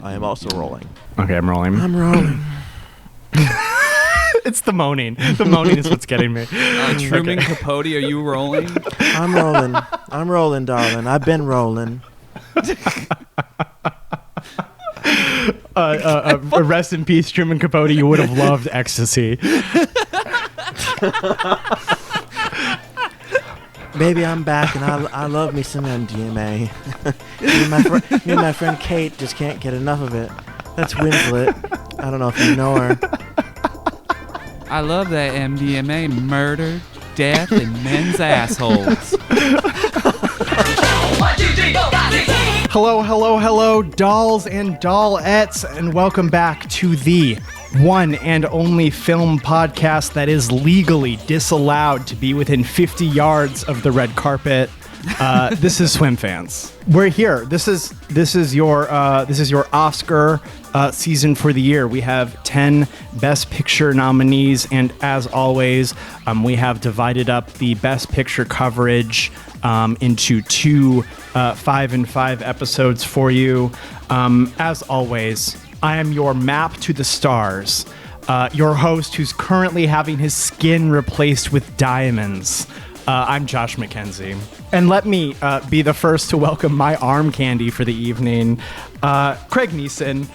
I am also rolling. Okay, I'm rolling. I'm rolling. It's the moaning. The moaning is what's getting me. Truman Capote, are you rolling? I'm rolling. I'm rolling, darling. I've been rolling. Rest in peace, Truman Capote. You would have loved ecstasy. Baby, I'm back, and I love me some MDMA. me and my friend Kate just can't get enough of it. That's Winslet. I don't know if you know her. I love that MDMA, murder, death, and men's assholes. Hello, hello, hello, dolls and dollettes, and welcome back to the one and only film podcast that is legally disallowed to be within 50 yards of the red carpet. This is SWIMFANS. We're here. This is your Oscar season for the year. We have 10 Best Picture nominees, and as always, we have divided up the Best Picture coverage into two 5 and 5 episodes for you. As always, I am your map to the stars, your host who's currently having his skin replaced with diamonds. I'm Josh McKenzie. And let me be the first to welcome my arm candy for the evening, Craig Neeson.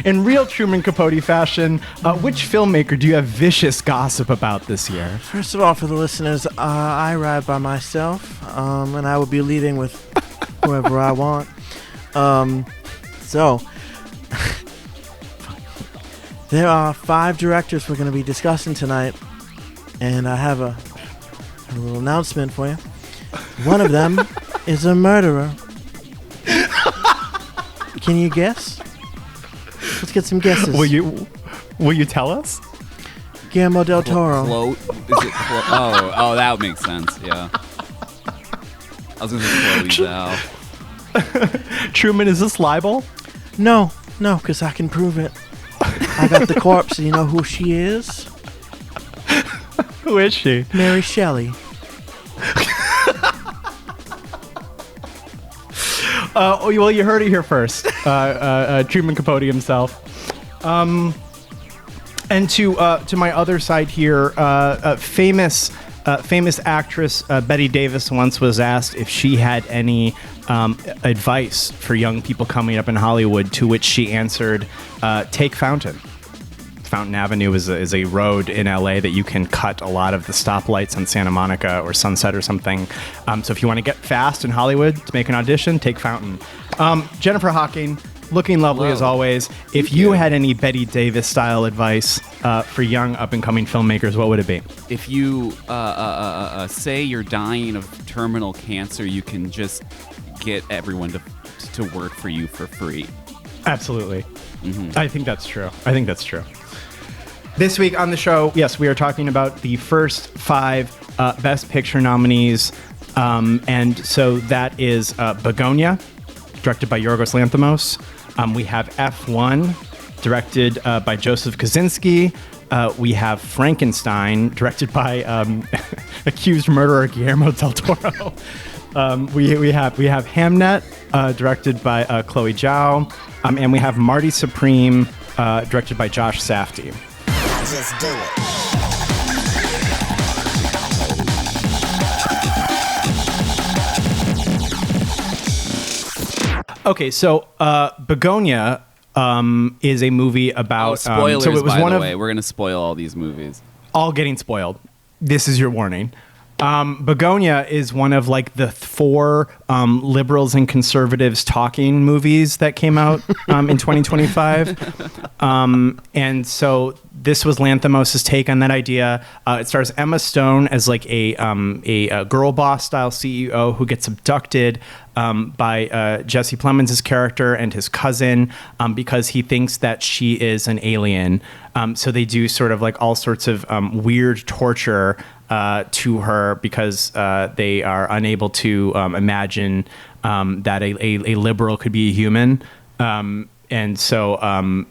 In real Truman Capote fashion, which filmmaker do you have vicious gossip about this year? First of all, for the listeners, I ride by myself, and I will be leaving with whoever I want. So, there are 5 directors we're going to be discussing tonight, and I have a little announcement for you. One of them is a murderer. Can you guess? Let's get some guesses. Will you tell us? Guillermo del Toro. Oh, that would make sense. Yeah. I was gonna say Chloe Zhao. Truman, is this libel? No, because I can prove it. I got the corpse, and you know who she is? Who is she? Mary Shelley. Well, you heard it here first. Truman Capote himself. And to my other side here, famous actress Bette Davis once was asked if she had any advice for young people coming up in Hollywood, to which she answered, take Fountain. Fountain Avenue is a road in LA that you can cut a lot of the stoplights on Santa Monica or Sunset or something. So if you want to get fast in Hollywood to make an audition, take Fountain. Jennifer Hawking, looking lovely as always. If you had any Bette Davis style advice for young up and coming filmmakers, what would it be? If you say you're dying of terminal cancer, you can just get everyone to work for you for free. Absolutely. Mm-hmm. I think that's true. This week on the show, yes, we are talking about the first 5 Best Picture nominees. And so that is BUGONIA, directed by Yorgos Lanthimos. We have F1, directed by Joseph Kosinski. We have Frankenstein, directed by accused murderer Guillermo del Toro. We have HAMNET, directed by Chloe Zhao. And we have MARTY SUPREME, directed by Josh Safdie. Just do it. Okay, so BUGONIA is a movie about... spoilers, so it was by one the of, way. We're going to spoil all these movies. All getting spoiled. This is your warning. BUGONIA is one of like the 4 liberals and conservatives talking movies that came out in 2025. And so this was Lanthimos' take on that idea. It stars Emma Stone as like a girl boss style CEO who gets abducted by Jesse Plemons' character and his cousin because he thinks that she is an alien. So they do sort of like all sorts of weird torture to her because they are unable to imagine that a liberal could be a human. And so,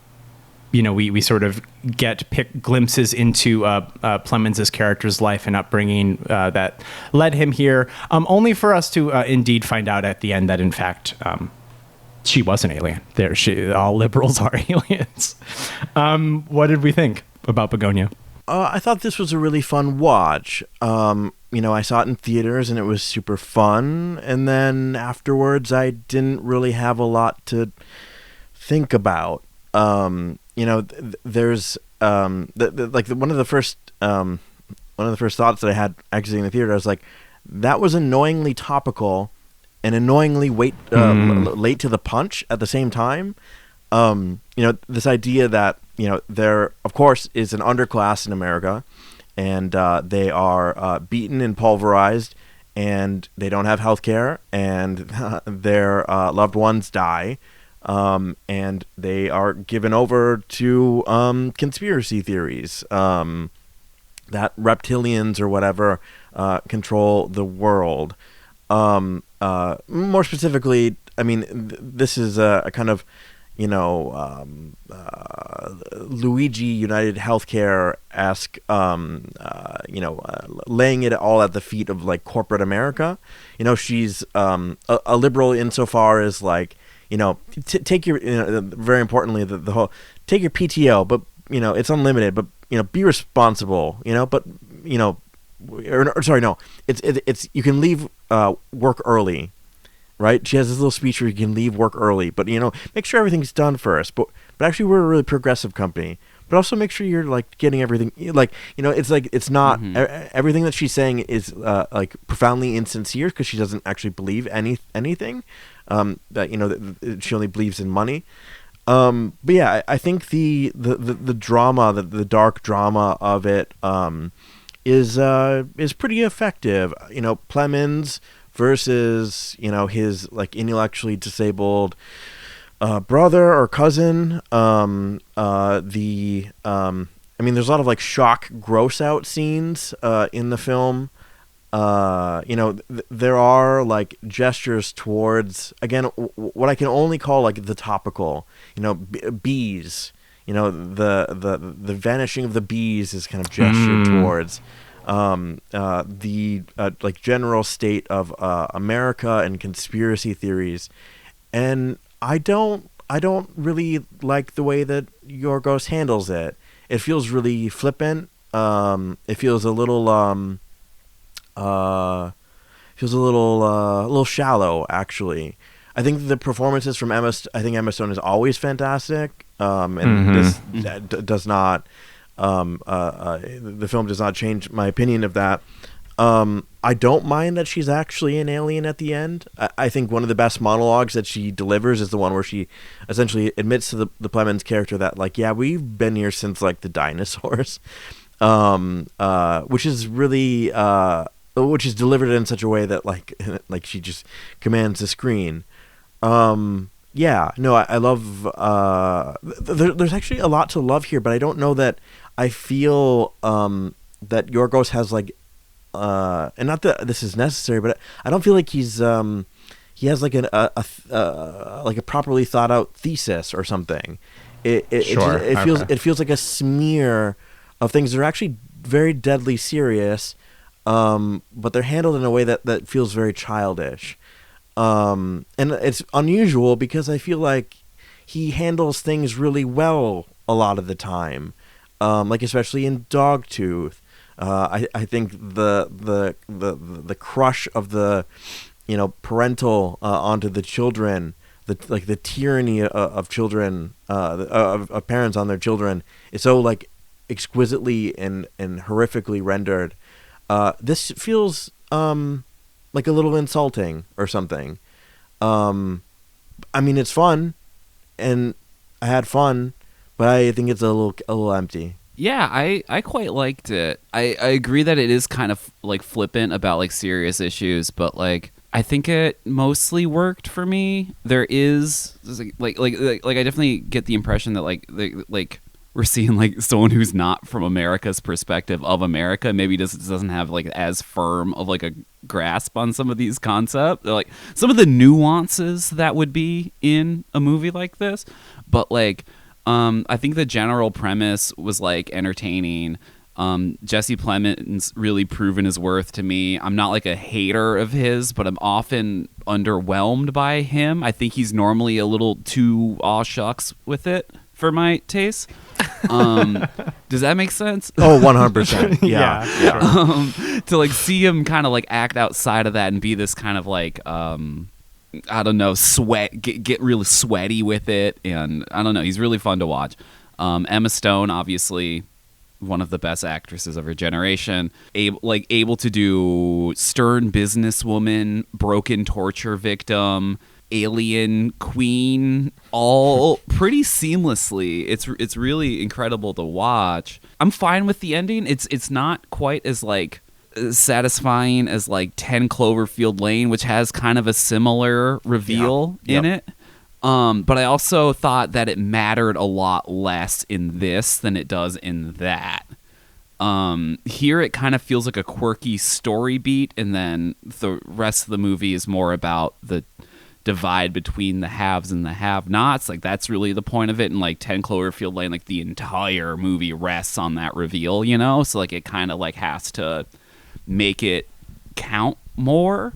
we sort of get glimpses into Plemons' character's life and upbringing that led him here, only for us to indeed find out at the end that, in fact, she was an alien. All liberals are aliens. What did we think about Begonia? I thought this was a really fun watch. I saw it in theaters and it was super fun. And then afterwards, I didn't really have a lot to think about. There's one of the first thoughts that I had actually in the theater. I was like, that was annoyingly topical and annoyingly late to the punch at the same time. This idea that there of course is an underclass in America, and they are beaten and pulverized, and they don't have health care, and their loved ones die, and they are given over to conspiracy theories that reptilians or whatever control the world. More specifically, I mean, this is a kind of Luigi United Healthcare-esque, laying it all at the feet of like corporate America. She's a liberal insofar as like, take your, very importantly, the whole, take your PTO, but, it's unlimited, but, be responsible, but, sorry, no, it's, you can leave work early. Right, she has this little speech where you can leave work early, but make sure everything's done first. But actually, we're a really progressive company. But also make sure you're like getting everything. It's not everything that she's saying is like profoundly insincere because she doesn't actually believe anything. That she only believes in money. But yeah, I think the drama, the dark drama of it, is pretty effective. Plemons versus his like intellectually disabled brother or cousin. There's a lot of like shock gross out scenes in the film. There are like gestures towards, again, what I can only call like the topical, bees. The vanishing of the bees is kind of gestured towards the like general state of America and conspiracy theories. And I don't really like the way that Yorgos handles it. It feels really flippant. It feels a little shallow, actually. I think the performances from Emma Stone is always fantastic. This does not. The film does not change my opinion of that. I don't mind that she's actually an alien at the end. I think one of the best monologues that she delivers is the one where she essentially admits to the Plemons character that, like, yeah, we've been here since like the dinosaurs, which is really which is delivered in such a way that like she just commands the screen. Yeah, no, I love. There's actually a lot to love here, but I don't know that I feel that Yorgos has like, and not that this is necessary, but I don't feel like he has like a properly thought out thesis or something. It feels like a smear of things that are actually very deadly serious, but they're handled in a way that feels very childish. And it's unusual because I feel like he handles things really well a lot of the time. Like especially in Dogtooth. I think the crush of the parental onto the children, the tyranny of children, of parents on their children is so like exquisitely and horrifically rendered. This feels like a little insulting or something. It's fun, and I had fun, but I think it's a little empty. Yeah, I quite liked it. I agree that it is kind of like flippant about like serious issues, but like I think it mostly worked for me. There is like I definitely get the impression that like we're seeing like someone who's not from America's perspective of America maybe doesn't have like as firm of like a grasp on some of these concepts, like some of the nuances that would be in a movie like this. But like I think the general premise was like entertaining. Jesse Plemons really proven his worth to me. I'm not like a hater of his, but I'm often underwhelmed by him. I think he's normally a little too aw shucks with it for my taste. Does that make sense? Oh, 100%. Yeah. Sure. To like see him kind of like act outside of that and be this kind of like I don't know, get really sweaty with it, and I don't know, he's really fun to watch. Emma Stone, obviously one of the best actresses of her generation, able to do stern businesswoman, broken torture victim, alien queen, all pretty seamlessly. It's really incredible to watch. I'm fine with the ending. It's not quite as like satisfying as like 10 Cloverfield Lane, which has kind of a similar reveal in it. But I also thought that it mattered a lot less in this than it does in that. Here it kind of feels like a quirky story beat, and then the rest of the movie is more about the divide between the haves and the have-nots. Like, that's really the point of it. And like 10 Cloverfield Lane, like the entire movie rests on that reveal, you know? So like it kind of like has to make it count more.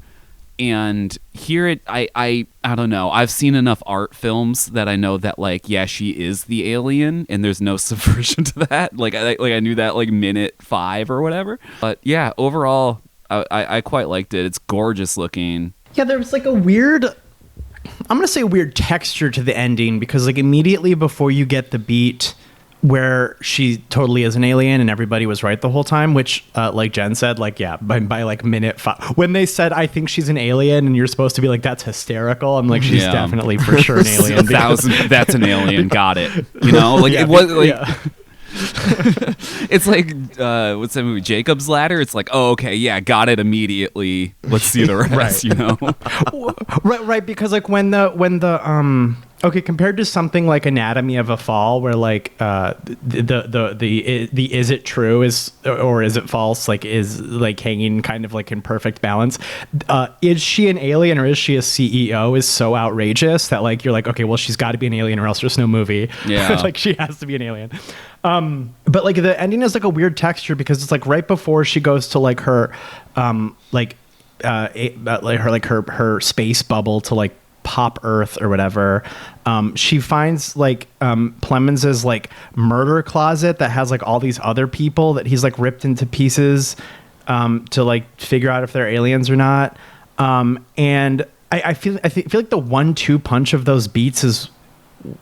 And here I don't know, I've seen enough art films that I know that like, yeah, she is the alien and there's no subversion to that. Like I knew that like minute 5 or whatever. But yeah, overall I quite liked it. It's gorgeous looking. Yeah, there was like a weird, I'm gonna say weird texture to the ending, because like immediately before you get the beat where she totally is an alien and everybody was right the whole time, which like Jen said, like, yeah, by like minute 5, when they said, I think she's an alien, and you're supposed to be like, that's hysterical, I'm like, she's definitely for sure an alien. That's an alien. Got it. You know, like it was like it's like what's that movie, Jacob's Ladder? It's like, oh, okay, yeah, got it immediately, let's see the rest. You know. right, because like when the okay, compared to something like Anatomy of a Fall, where like the is it true is or is it false, like is like hanging kind of like in perfect balance. Is she an alien or is she a CEO is so outrageous that like you're like, okay, well, she's got to be an alien or else there's no movie. Yeah. Like she has to be an alien. But like the ending is like a weird texture, because it's like right before she goes to like her her space bubble to like pop Earth or whatever, she finds like Plemons's like murder closet that has like all these other people that he's like ripped into pieces to like figure out if they're aliens or not. And I feel like the 1-2 punch of those beats is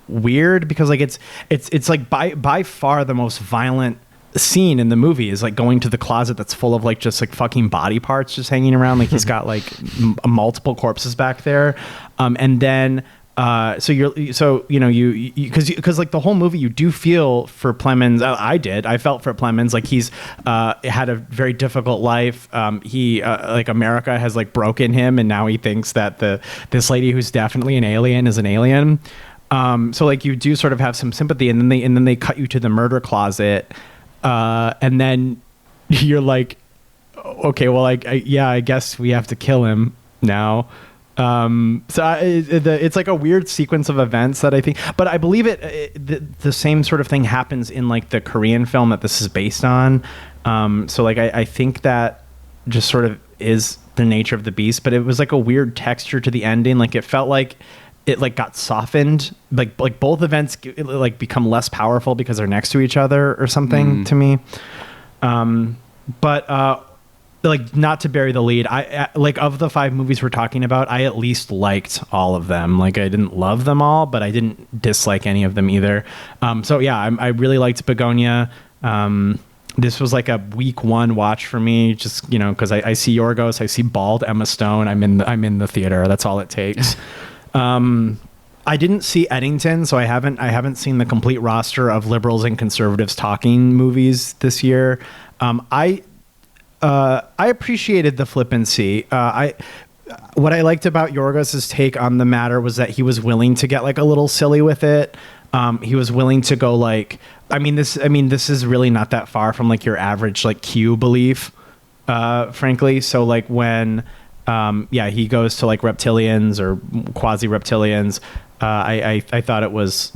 weird, because like it's like by far the most violent scene in the movie is like going to the closet that's full of like just like fucking body parts just hanging around, like he's got like multiple corpses back there, and then so you know you because like the whole movie you do feel for Plemons. I felt for Plemons, like he's had a very difficult life. He like America has like broken him, and now he thinks that this lady who's definitely an alien is an alien. So like you do sort of have some sympathy, and then they cut you to the murder closet. And then you're like, okay, well, like, I guess we have to kill him now. It's like a weird sequence of events that I think, but I believe the same sort of thing happens in like the Korean film that this is based on. So like, I think that just sort of is the nature of the beast, but it was like a weird texture to the ending. Like it felt like it like got softened, like both events like become less powerful because they're next to each other or something to me. But like, not to bury the lead, I like of the 5 movies we're talking about, I at least liked all of them. Like I didn't love them all, but I didn't dislike any of them either. So yeah, I really liked Begonia. This was like a week 1 watch for me, just, you know, because I see Yorgos, I see bald Emma Stone, I'm in the theater. That's all it takes. I didn't see Eddington, so I haven't seen the complete roster of liberals and conservatives talking movies this year. I appreciated the flippancy. What I liked about Yorgos's take on the matter was that he was willing to get like a little silly with it. He was willing to go like, this is really not that far from like your average like Q belief, frankly. So like when he goes to like reptilians or quasi reptilians, I thought it was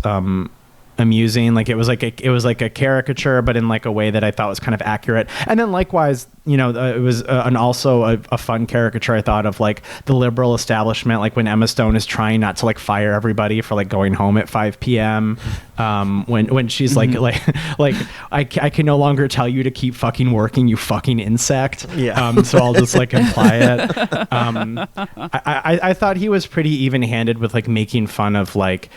amusing. Like it was like a caricature, but in like a way that I thought was kind of accurate. And then likewise, you know, it was also a fun caricature, I thought, of like the liberal establishment, like when Emma Stone is trying not to like fire everybody for like going home at 5 p.m. When she's like I can no longer tell you to keep fucking working, you fucking insect. Yeah. So I'll just like imply it. I thought he was pretty even-handed with like making fun of like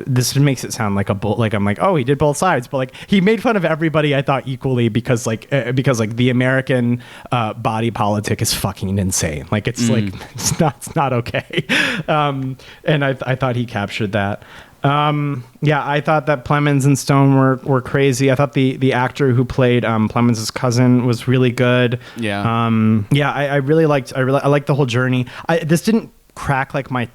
this makes it sound like I'm like, oh, he did both sides, but like he made fun of everybody, I thought, equally, because the American body politic is fucking insane. Like it's like it's not okay. And I thought he captured that. I thought that Plemons and Stone were crazy. I thought the actor who played Plemons' cousin was really good. I really liked the whole journey. This didn't crack like my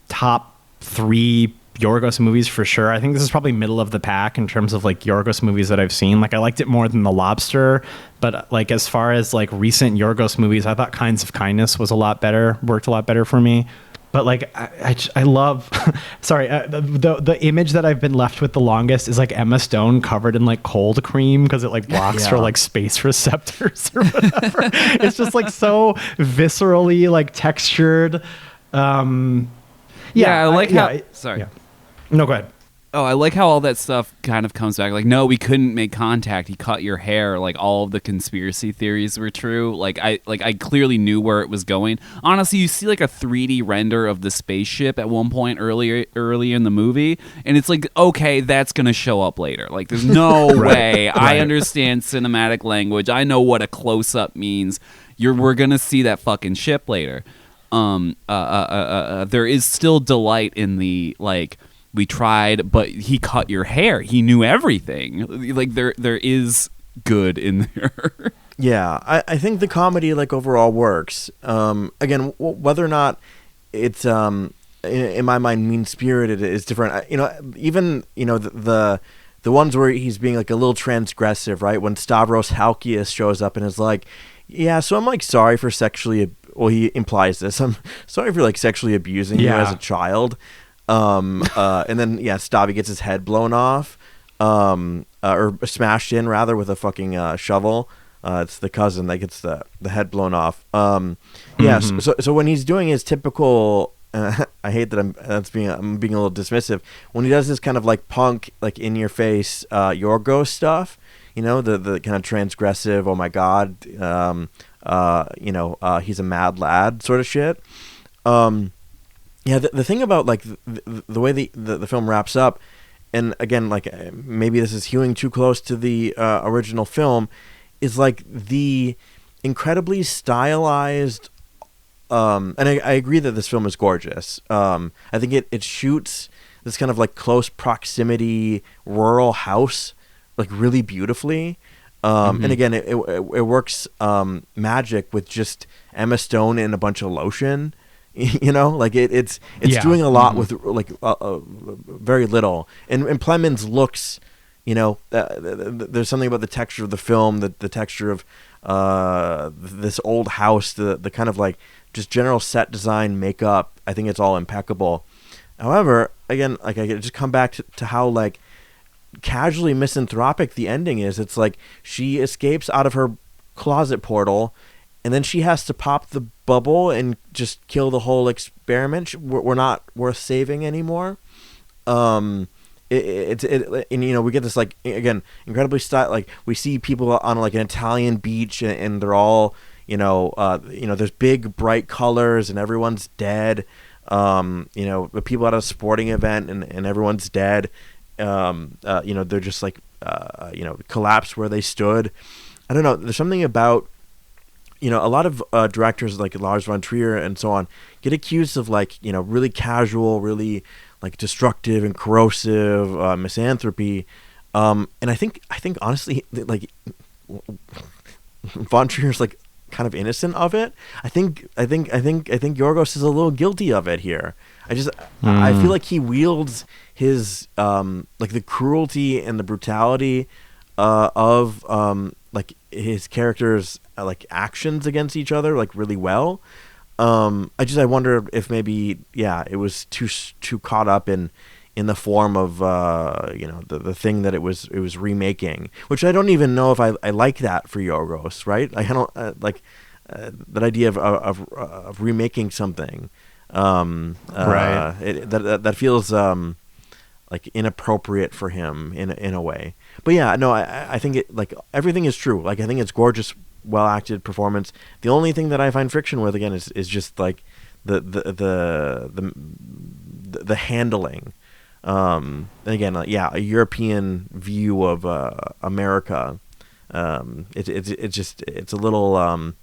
top 3 Yorgos movies for sure. I think this is probably middle of the pack in terms of like Yorgos movies that I've seen. Like I liked it more than The Lobster, but like as far as like recent Yorgos movies, I thought Kinds of Kindness was worked a lot better for me. But like I love sorry, the image that I've been left with the longest is like Emma Stone covered in like cold cream because it like blocks her like space receptors or whatever. It's just like so viscerally like textured. Sorry. Yeah. No, go ahead. Oh, I like how all that stuff kind of comes back. Like, no, we couldn't make contact. He cut your hair. Like, all of the conspiracy theories were true. Like I clearly knew where it was going. Honestly, you see like a 3D render of the spaceship at one point early in the movie, and it's like, okay, that's gonna show up later. Like, there's no way. I understand cinematic language. I know what a close up means. We're gonna see that fucking ship later. There is still delight in the like. We tried, but he cut your hair. He knew everything. Like there is good in there. Yeah, I think the comedy like overall works. Again, whether or not it's in my mind mean spirited is different. Even the ones where he's being like a little transgressive, right? When Stavros Halkias shows up and is like, yeah, so I'm like sorry for sexually. Well, he implies this. I'm sorry for like sexually abusing you as a child. And then Stavi gets his head blown off, or smashed in rather with a fucking shovel. It's the cousin that gets the head blown off. So when he's doing his typical, I hate that I'm being a little dismissive. When he does this kind of like punk, like in your face, Yorgos stuff, the kind of transgressive, oh my god, he's a mad lad sort of shit. Yeah, the thing about like the way the film wraps up, and again, like maybe this is hewing too close to the original film, is like the incredibly stylized. And I agree that this film is gorgeous. I think it shoots this kind of like close proximity rural house like really beautifully. And again, it works magic with just Emma Stone and a bunch of lotion. Like it's doing a lot with like very little. And Plemons looks, there's something about the texture of the film, the texture of this old house, the kind of like just general set design, makeup. I think it's all impeccable. However, again, like I just come back to how like casually misanthropic the ending is. It's like she escapes out of her closet portal, and then she has to pop the bubble and just kill the whole experiment. We're not worth saving anymore. And we get this like, again, incredibly style. Like we see people on like an Italian beach, and they're all there's big bright colors and everyone's dead. The people at a sporting event and everyone's dead. They're just like collapsed where they stood. I don't know. There's something about a lot of directors like Lars von Trier and so on get accused of like really casual, really like destructive and corrosive misanthropy. And I think honestly like von Trier's like kind of innocent of it. I think Yorgos is a little guilty of it here. I feel like he wields his like the cruelty and the brutality of like his characters like actions against each other like really well. I wonder if maybe it was too caught up in in the form of the thing that it was remaking, which I don't even know if I like that for Yorgos, right? I don't like that idea of remaking something. Right. That feels like inappropriate for him in a way. But yeah, no, I think it, like, everything is true. Like, I think it's gorgeous, well acted performance. The only thing that I find friction with, again, is just like the handling. And again, a European view of America. It's a little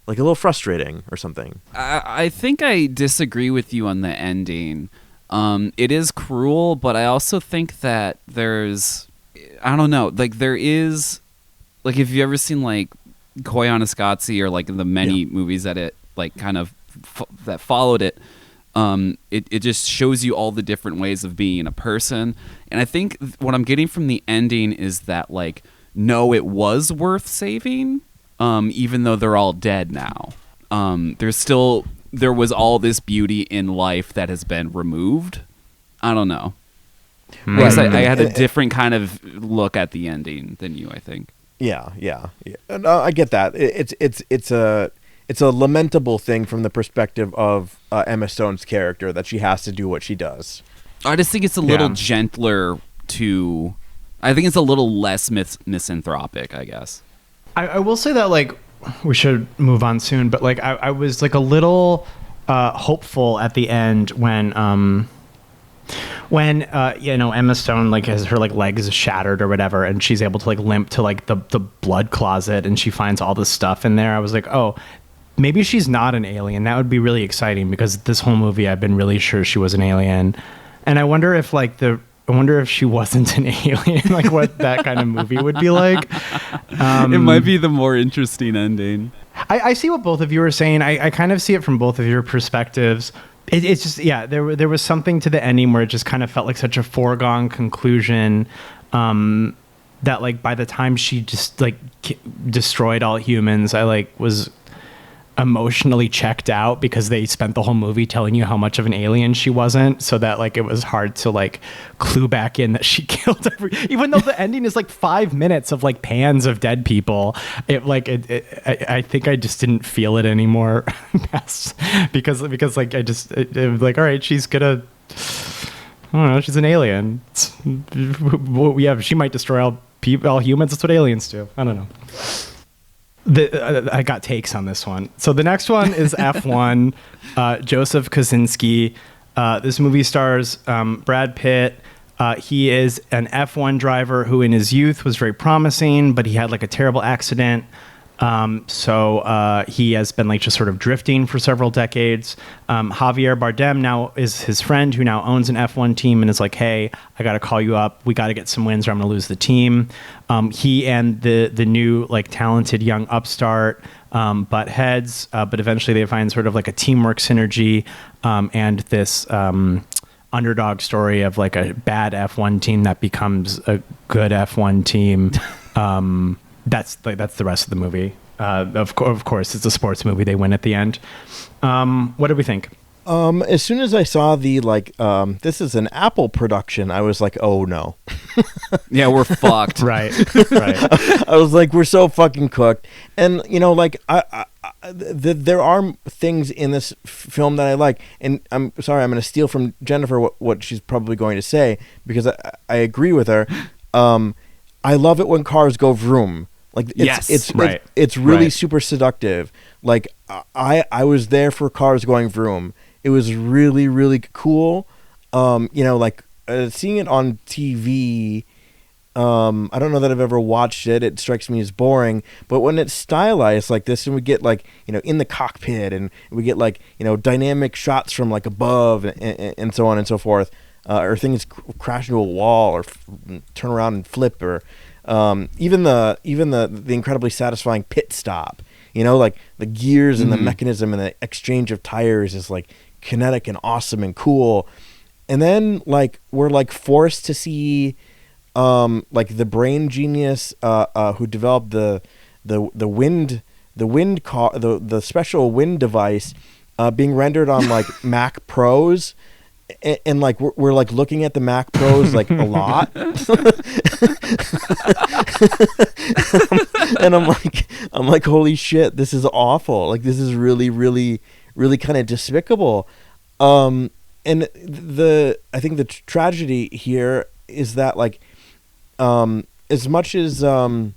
like a little frustrating or something. I think I disagree with you on the ending. It is cruel, but I also think that there's, I don't know, like there is, like if you've ever seen like Koyaanisqatsi or like the many movies that it like kind of that followed it, it just shows you all the different ways of being a person. And I think what I'm getting from the ending is that like, no, it was worth saving, even though they're all dead now. There was all this beauty in life that has been removed. I don't know. I guess I had a different kind of look at the ending than you, I think. Yeah. No, I get that. It's a lamentable thing from the perspective of Emma Stone's character, that she has to do what she does. I just think it's a little gentler to. I think it's a little less misanthropic, I guess. I will say that, like, we should move on soon, but like I was like a little hopeful at the end when Emma Stone like has her like legs shattered or whatever, and she's able to like limp to like the blood closet, and she finds all this stuff in there. I was like, oh, maybe she's not an alien. That would be really exciting, because this whole movie I've been really sure she was an alien, and I wonder if she wasn't an alien, like what that kind of movie would be like. It might be the more interesting ending. I see what both of you are saying. I kind of see it from both of your perspectives. It's just, there was something to the ending where it just kind of felt like such a foregone conclusion, that like by the time she just like destroyed all humans, I like was emotionally checked out, because they spent the whole movie telling you how much of an alien she wasn't, so that like it was hard to like clue back in that she killed even though the ending is like 5 minutes of like pans of dead people. I think I just didn't feel it anymore because like it was like, all right, she's gonna, I don't know, she's an alien. She might destroy all humans. That's what aliens do. I don't know. I got takes on this one. So the next one is F1, Joseph Kosinski. This movie stars Brad Pitt. He is an F1 driver who in his youth was very promising, but he had like a terrible accident. So he has been like just sort of drifting for several decades. Javier Bardem now is his friend, who now owns an F1 team, and is like, hey, I got to call you up. We got to get some wins or I'm going to lose the team. He and the new like talented young upstart butt heads, but eventually they find sort of like a teamwork synergy, and this underdog story of like a bad F1 team that becomes a good F1 team. That's the rest of the movie. Of course, it's a sports movie. They win at the end. What do we think? As soon as I saw the this is an Apple production, I was like, oh no. Yeah, we're fucked. Right. I was like, we're so fucking cooked. And like there are things in this film that I like. And I'm sorry, I'm going to steal from Jennifer what she's probably going to say, because I agree with her. I love it when cars go vroom. Like it's really super seductive. Like I was there for cars going vroom. It was really, really cool. Like seeing it on TV. I don't know that I've ever watched it. It strikes me as boring. But when it's stylized like this, and we get like in the cockpit, and we get like dynamic shots from like above, and so on and so forth, or things crash into a wall, or turn around and flip, or even the incredibly satisfying pit stop, like the gears and the mechanism and the exchange of tires is like kinetic and awesome and cool. And then like we're like forced to see like the brain genius who developed the special wind device being rendered on like Mac Pros, and like we're like looking at the Mac Pros like a lot. And I'm like, holy shit, this is awful. Like, this is really, really, really kind of despicable. And I think the tragedy here is that, like, as much as God,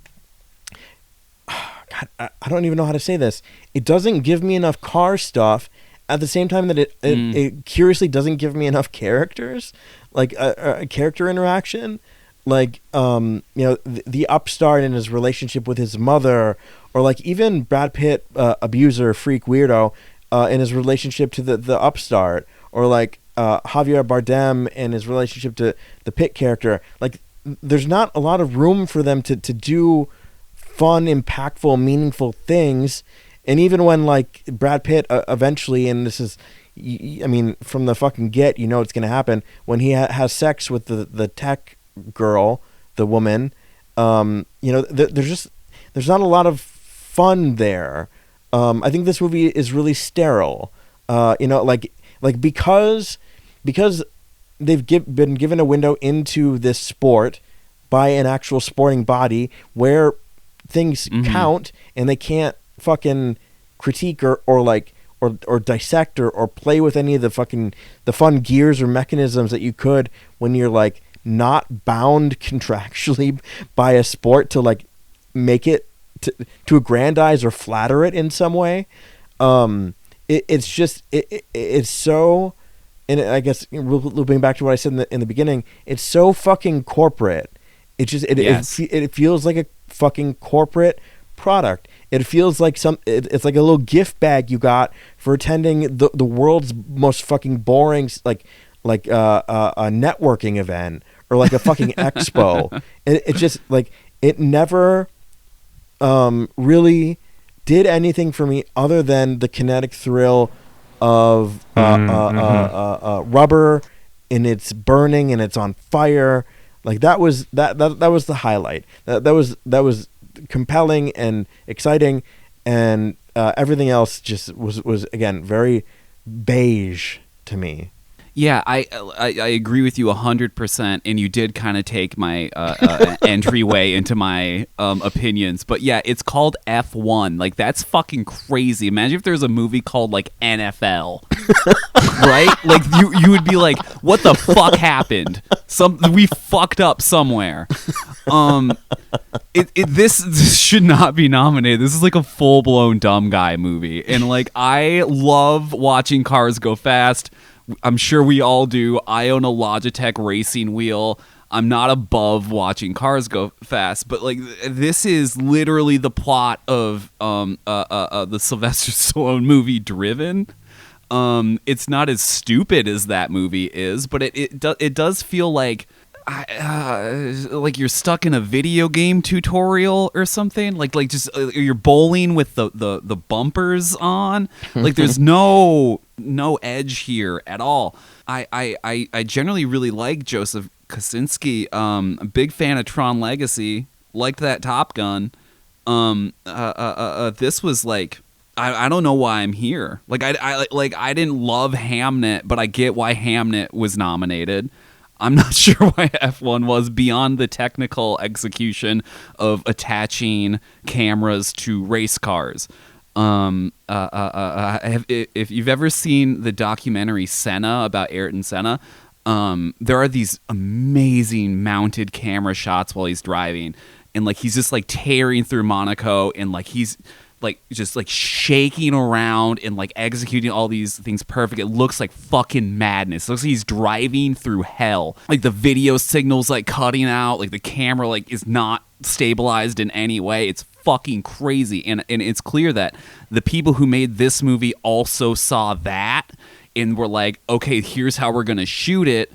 I don't even know how to say this. It doesn't give me enough car stuff. At the same time that it curiously doesn't give me enough characters, like a character interaction, like the upstart in his relationship with his mother, or like even Brad Pitt, abuser, freak, weirdo, in his relationship to the upstart, or like Javier Bardem and his relationship to the Pitt character. Like, there's not a lot of room for them to do fun, impactful, meaningful things. And even when, like, Brad Pitt eventually, and this is, I mean, from the fucking get, it's going to happen, when he has sex with the tech girl, the woman, there's not a lot of fun there. I think this movie is really sterile, because they've been given a window into this sport by an actual sporting body where things count, and they can't fucking critique or dissect or play with any of the fun gears or mechanisms that you could when you're like not bound contractually by a sport to like make it to aggrandize or flatter it in some way. It's so, and I guess looping back to what I said in the beginning, it's so fucking corporate. It feels like a fucking corporate product. It feels like it's like a little gift bag you got for attending the world's most fucking boring a networking event, or like a fucking expo. It's just like, it never really did anything for me other than the kinetic thrill of rubber, and it's burning and it's on fire. Like, that was the highlight. That was compelling and exciting, and everything else just was again very beige to me. Yeah, I agree with you 100%, and you did kind of take my entryway into my opinions. But yeah, it's called F1. Like, that's fucking crazy. Imagine if there's a movie called like NFL, right? Like, you would be like, what the fuck happened? We fucked up somewhere. This should not be nominated. This is like a full-blown dumb guy movie, and like, I love watching cars go fast. I'm sure we all do. I own a Logitech racing wheel. I'm not above watching cars go fast, but like, this is literally the plot of the Sylvester Stallone movie Driven. It's not as stupid as that movie is, but it does feel like you're stuck in a video game tutorial or something. Like just you're bowling with the bumpers on. Like, there's no edge here at all. I generally really like Joseph Kosinski. A big fan of Tron Legacy. Liked that Top Gun. This was like, I don't know why I'm here. Like, I didn't love HAMNET, but I get why HAMNET was nominated. I'm not sure why F1 was, beyond the technical execution of attaching cameras to race cars. If you've ever seen the documentary Senna about Ayrton Senna, there are these amazing mounted camera shots while he's driving, and like, he's just like tearing through Monaco, and like, he's like just like shaking around and like executing all these things perfect. It looks like fucking madness. It looks like he's driving through hell. Like, the video signal's like cutting out, like the camera like is not stabilized in any way. It's fucking crazy. And it's clear that the people who made this movie also saw that and were like, okay, here's how we're gonna shoot it.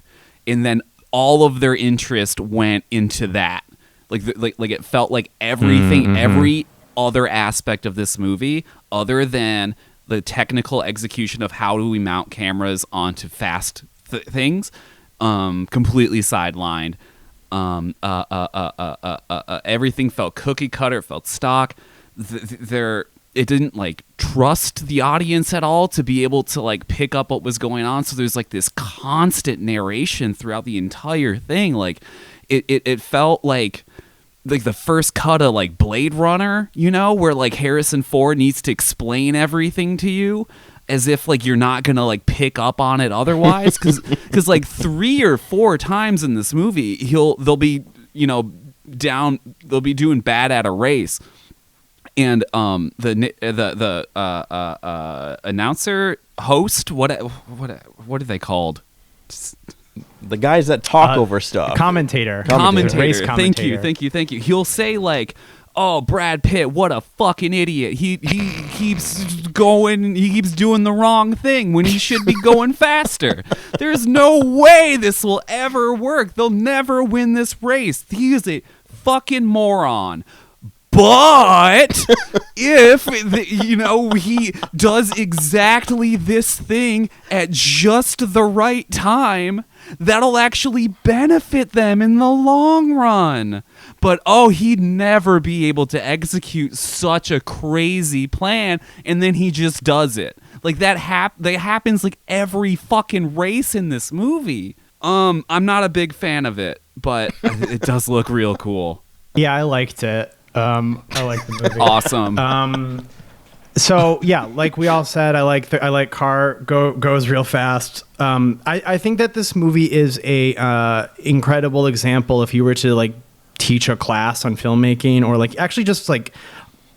And then all of their interest went into that. Like it felt like everything, every other aspect of this movie, other than the technical execution of how do we mount cameras onto fast things, completely sidelined. Everything felt cookie cutter, felt stock. it didn't like trust the audience at all to be able to like pick up what was going on. So there's like this constant narration throughout the entire thing. Like it felt like the first cut of like Blade Runner, you know, where like Harrison Ford needs to explain everything to you as if like you're not gonna like pick up on it otherwise. Cause like 3 or 4 times in this movie they'll be, you know, they'll be doing bad at a race. And the announcer, host, what are they called? The guys that talk over stuff. Commentator. Race Race commentator. Thank you. He'll say like, "Oh, Brad Pitt, what a fucking idiot. He keeps doing the wrong thing when he should be going faster. There's no way this will ever work. They'll never win this race. He is a fucking moron." But if, he does exactly this thing at just the right time, that'll actually benefit them in the long run. But, he'd never be able to execute such a crazy plan, and then he just does it. Like, that happens like every fucking race in this movie. I'm not a big fan of it, but it does look real cool. Yeah, I liked it. I like the movie. Awesome. So yeah, like we all said, I like car goes real fast. I think that this movie is a incredible example if you were to like teach a class on filmmaking or like actually just like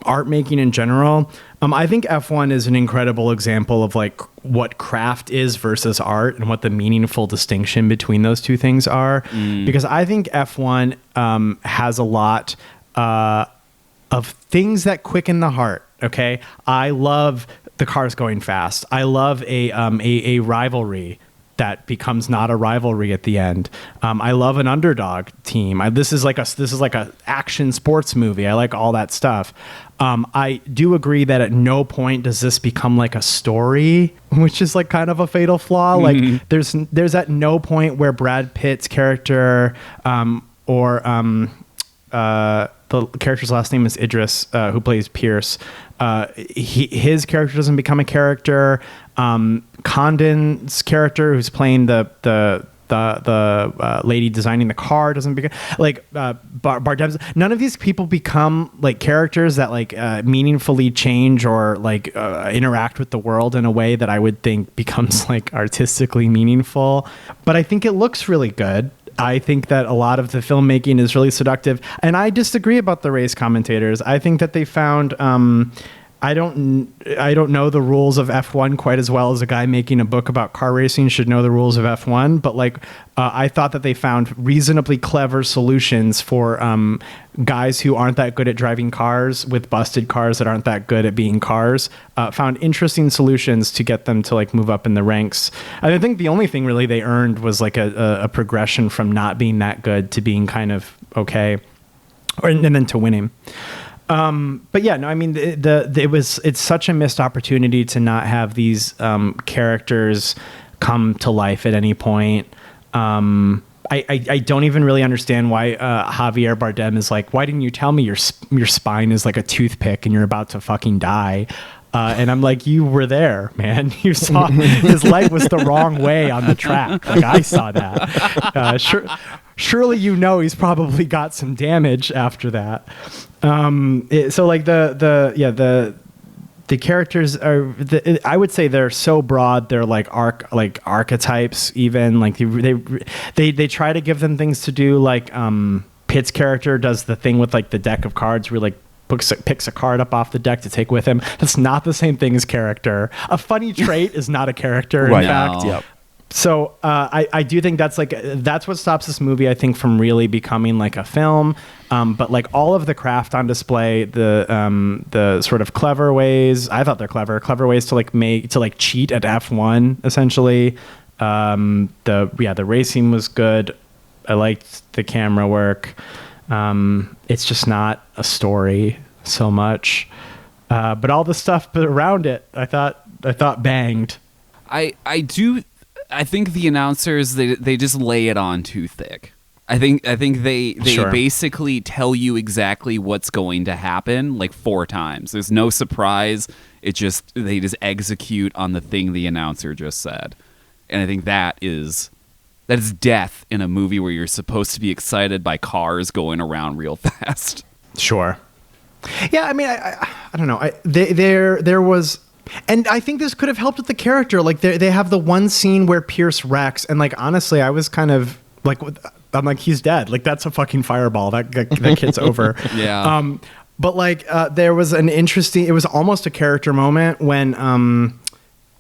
art making in general. I think F1 is an incredible example of like what craft is versus art and what the meaningful distinction between those two things are. Because I think F1 has a lot of things that quicken the heart. Okay, I love the cars going fast. I love a rivalry that becomes not a rivalry at the end. I love an underdog team. This is like a action sports movie. I like all that stuff. I do agree that at no point does this become like a story, which is like kind of a fatal flaw. Like there's at no point where Brad Pitt's character the character's last name is Idris, who plays Pierce. His character doesn't become a character. Condon's character, who's playing the lady designing the car, doesn't become like Bardem's. None of these people become like characters that like meaningfully change or like interact with the world in a way that I would think becomes like artistically meaningful. But I think it looks really good. I think that a lot of the filmmaking is really seductive, and I disagree about the race commentators. I think that they found I don't know the rules of F1 quite as well as a guy making a book about car racing should know the rules of F1, but like I thought that they found reasonably clever solutions for guys who aren't that good at driving cars with busted cars that aren't that good at being cars. Found interesting solutions to get them to like move up in the ranks. I think the only thing really they earned was like a progression from not being that good to being kind of okay, and then to winning. But yeah, no, I mean, it's such a missed opportunity to not have these characters come to life at any point. I don't even really understand why Javier Bardem is like, why didn't you tell me your spine is like a toothpick and you're about to fucking die? And I'm like, you were there, man. You saw his leg was the wrong way on the track. Like I saw that. Surely he's probably got some damage after that. So like the characters are I would say they're so broad. They're like archetypes even. Like they try to give them things to do. Like Pitt's character does the thing with like the deck of cards where like picks a card up off the deck to take with him. That's not the same thing as character. A funny trait is not a character, in fact. Yep. So I do think that's what stops this movie, I think, from really becoming like a film. But like all of the craft on display, the sort of clever ways, I thought they're clever ways to like cheat at F1 essentially. The racing was good. I liked the camera work. It's just not a story so much. But all the stuff around it, I thought banged. I think the announcers they just lay it on too thick. I think they Sure. basically tell you exactly what's going to happen like 4 times. There's no surprise. They just execute on the thing the announcer just said. And I think that is death in a movie where you're supposed to be excited by cars going around real fast. Sure. Yeah, I mean, I don't know. There was, and I think this could have helped with the character. Like they have the one scene where Pierce wrecks, and like honestly, I was kind of like, I'm like, he's dead. Like that's a fucking fireball. That kid's over. Yeah. But like there was an interesting. It was almost a character moment when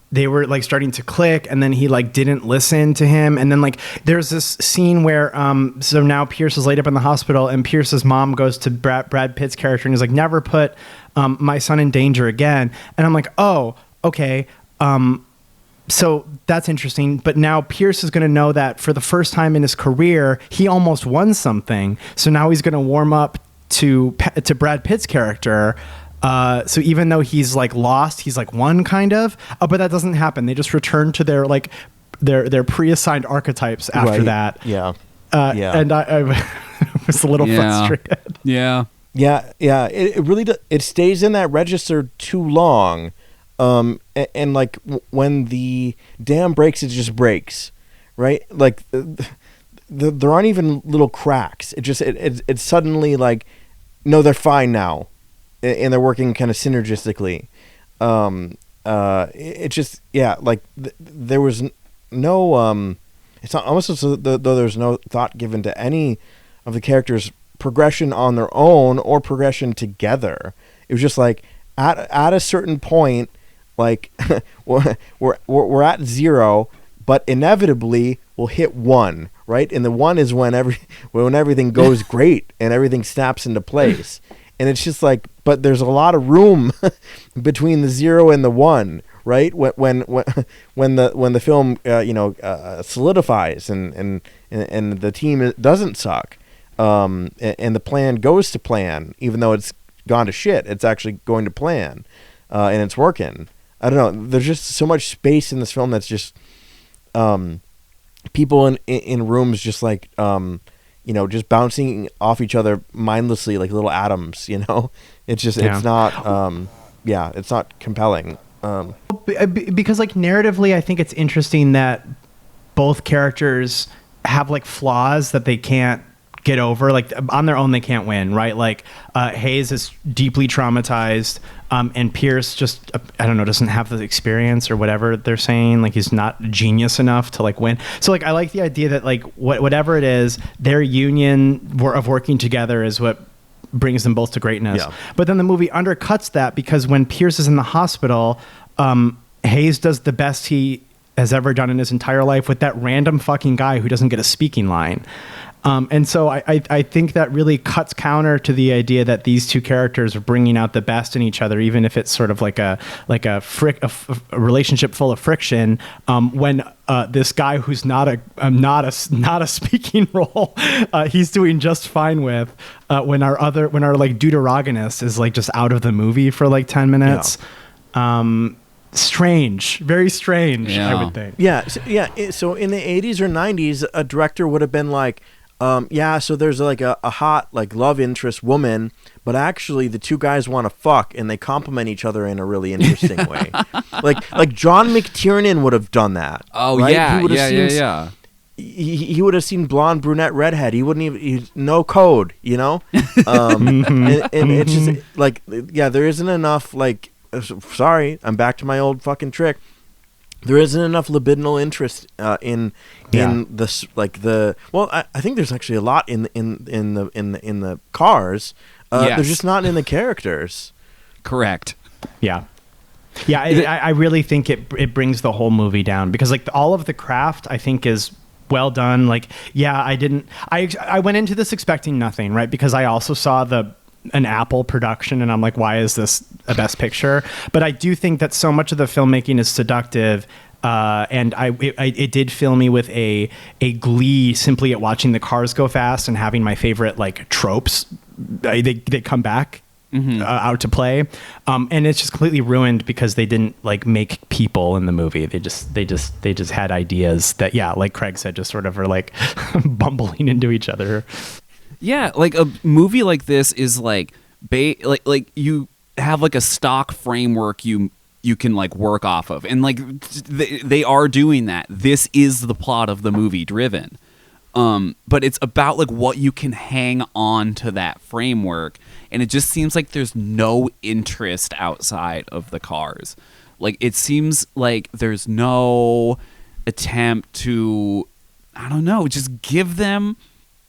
they were like starting to click, and then he like didn't listen to him, and then like there's this scene where so now Pierce is laid up in the hospital, and Pierce's mom goes to Brad Pitt's character and is like, never put my son in danger again. And I'm like, oh, okay, so that's interesting. But now Pierce is going to know that for the first time in his career, he almost won something, so now he's going to warm up to Brad Pitt's character. So even though he's like lost, he's like won kind of, but that doesn't happen. They just return to their like their pre-assigned archetypes after that. Yeah. And I was a little frustrated. Yeah. Yeah. It really it stays in that register too long. And like when the dam breaks, it just breaks, right? Like there aren't even little cracks. It's suddenly like, no, they're fine now. And they're working kind of synergistically. It just, like there was no, it's not almost as though there's no thought given to any of the characters' progression on their own or progression together. It was just like at a certain point, like we're at 0, but inevitably we'll hit 1, right? And the 1 is when everything goes great and everything snaps into place. And it's just like, but there's a lot of room between the 0 and the 1, right? When the film solidifies and the team doesn't suck, and the plan goes to plan, even though it's gone to shit, it's actually going to plan, and it's working. I don't know. There's just so much space in this film that's just people in rooms just like. Just bouncing off each other mindlessly like little atoms, It's just, it's not, it's not compelling. Because like narratively, I think it's interesting that both characters have like flaws that they can't get over. Like on their own, they can't win, right? Like Hayes is deeply traumatized, and Pierce just, I don't know, doesn't have the experience or whatever they're saying. Like he's not genius enough to like win. So like I like the idea that like whatever it is, their union of working together is what brings them both to greatness. Yeah. But then the movie undercuts that because when Pierce is in the hospital, Hayes does the best he has ever done in his entire life with that random fucking guy who doesn't get a speaking line. And so I think that really cuts counter to the idea that these two characters are bringing out the best in each other, even if it's sort of like a relationship full of friction. When this guy who's not a speaking role, he's doing just fine with. When our like deuteragonist is like just out of the movie for like 10 minutes. Yeah. Strange, very strange. I would think. So in the 80s or 90s, a director would have been like, so there's like a hot like love interest woman, but actually the two guys want to fuck and they complement each other in a really interesting way. Like John McTiernan would have dand that. Oh, right? Yeah. He would have seen blonde, brunette, redhead. He wouldn't even no code, and it's just like, there isn't enough like. Sorry, I'm back to my old fucking trick. There isn't enough libidinal interest in this, like the. Well, I think there's actually a lot in the cars. They're just not in the characters. Correct. Yeah. I really think it brings the whole movie down because like all of the craft I think is well done. Like I went into this expecting nothing, right? Because I also saw an Apple production and I'm like, why is this a best picture? But I do think that so much of the filmmaking is seductive, and it did fill me with a glee simply at watching the cars go fast and having my favorite like tropes they come back out to play, and it's just completely ruined because they didn't like make people in the movie. They just had ideas that, yeah, like Craig said, just sort of are like bumbling into each other. Yeah, like a movie like this is like like you have like a stock framework you can like work off of, and like they are doing that. This is the plot of the movie Driven. But it's about like what you can hang on to that framework, and it just seems like there's no interest outside of the cars. Like it seems like there's no attempt to, I don't know, just give them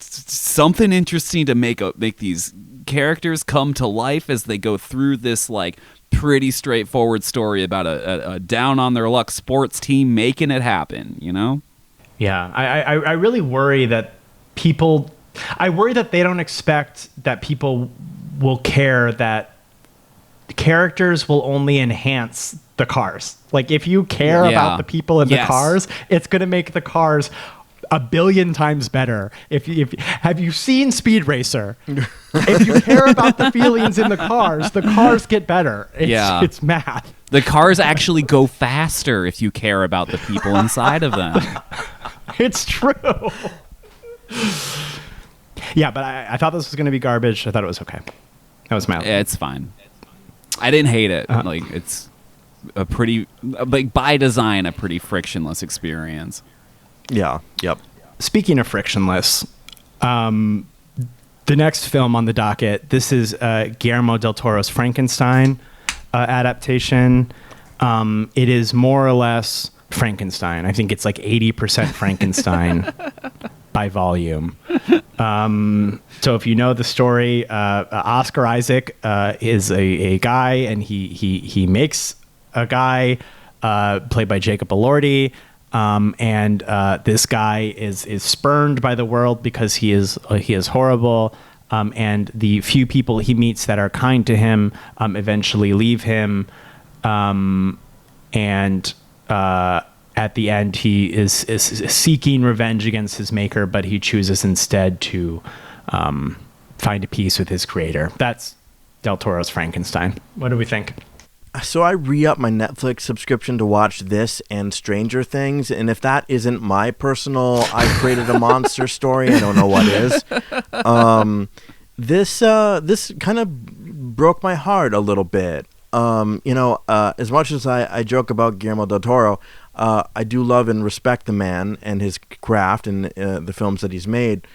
something interesting to make these characters come to life as they go through this like pretty straightforward story about a down on their luck sports team making it happen, you know? Yeah, I really worry that people... I worry that they don't expect that people will care that characters will only enhance the cars. Like, if you care about the people in the cars, it's going to make the cars a billion times better. If have you seen Speed Racer? If you care about the feelings in the cars get better. It's math. The cars actually go faster if you care about the people inside of them. It's true. Yeah, but I thought this was going to be garbage. I thought it was okay. That was my... It's fine. I didn't hate it. Like, it's a pretty, like, by design, a pretty frictionless experience. Yeah. Yep. Speaking of frictionless, the next film on the docket, this is Guillermo del Toro's Frankenstein adaptation. It is more or less Frankenstein. I think it's like 80% Frankenstein by volume. So if you know the story, Oscar Isaac is a guy, and he makes a guy played by Jacob Elordi. And this guy is spurned by the world because he is horrible. And the few people he meets that are kind to him eventually leave him. And at the end, he is seeking revenge against his maker, but he chooses instead to find a peace with his creator. That's Del Toro's Frankenstein. What do we think? So I re-upped my Netflix subscription to watch this and Stranger Things, and if that isn't my personal "I created a monster" story, I don't know what is. This kind of broke my heart a little bit. As much as I joke about Guillermo del Toro, I do love and respect the man and his craft and the films that he's made.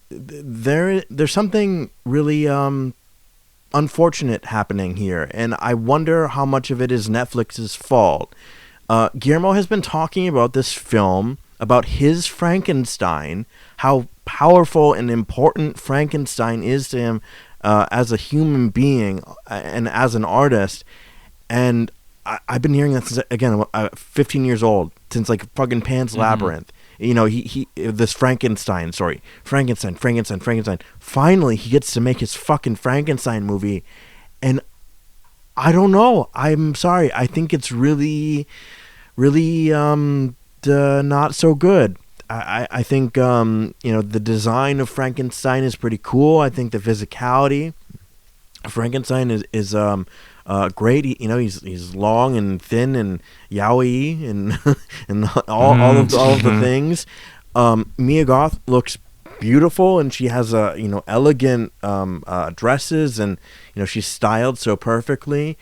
There's something really unfortunate happening here, and I wonder how much of it is Netflix's fault. Guillermo has been talking about this film, about his Frankenstein, how powerful and important Frankenstein is to him as a human being and as an artist. And I've been hearing that since, again, 15 years old, since like fucking Pan's Labyrinth. You know, he this Frankenstein. Finally, he gets to make his fucking Frankenstein movie, and I don't know. I'm sorry. I think it's really, really not so good. I think the design of Frankenstein is pretty cool. I think the physicality of Frankenstein is great. He's long and thin and yaoi and all of the things. Mia Goth looks beautiful, and she has elegant dresses, and she's styled so perfectly.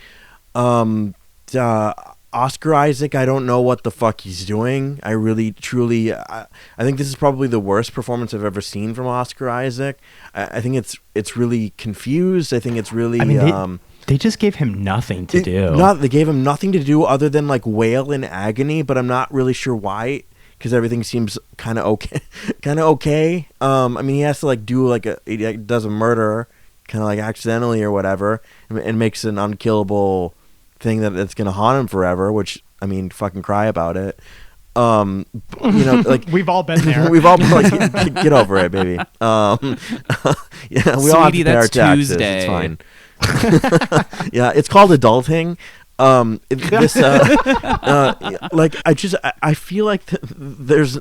Oscar Isaac, I don't know what the fuck he's doing. I really, truly, I think this is probably the worst performance I've ever seen from Oscar Isaac. I think it's really confused. I think it's really... They just gave him nothing to do. They gave him nothing to do other than like wail in agony, but I'm not really sure why, because everything seems kind of okay. He has to like do he does a murder kind of like accidentally or whatever, and makes an unkillable thing that's gonna haunt him forever, which fucking cry about it. We've all been there. We've all been like, get over it, baby. We all have to pay our taxes. Tuesday. It's fine. Yeah, it's called adulting. I feel like there's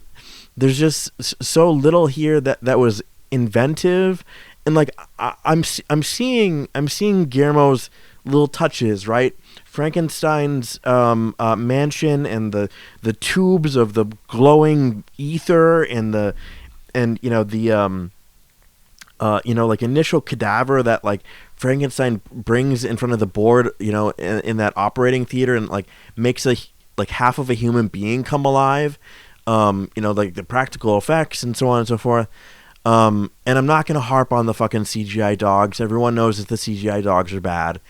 just so little here that was inventive like I'm seeing Guillermo's little touches, right? Frankenstein's mansion and the tubes of the glowing ether and like initial cadaver that like Frankenstein brings in front of the board, in that operating theater, and like makes like half of a human being come alive. Like the practical effects and so on and so forth. And I'm not going to harp on the fucking CGI dogs. Everyone knows that the CGI dogs are bad.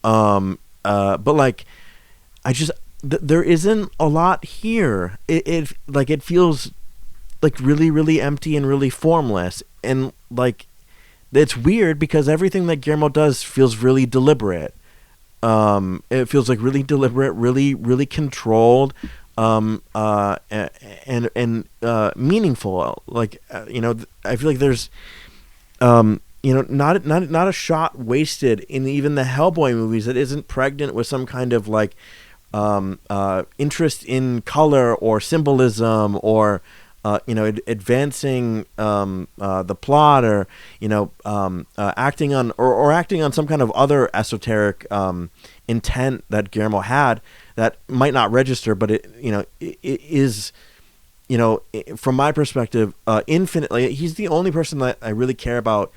But like, there isn't a lot here. It feels like really, really empty and really formless. And like, it's weird because everything that Guillermo does feels really deliberate. It feels like really deliberate, really, really controlled, and meaningful. Like, I feel like there's, not a shot wasted in even the Hellboy movies that isn't pregnant with some kind of like, interest in color or symbolism or, advancing the plot, or acting on or acting on some kind of other esoteric intent that Guillermo had that might not register, but it is, from my perspective, infinitely. He's the only person that I really care about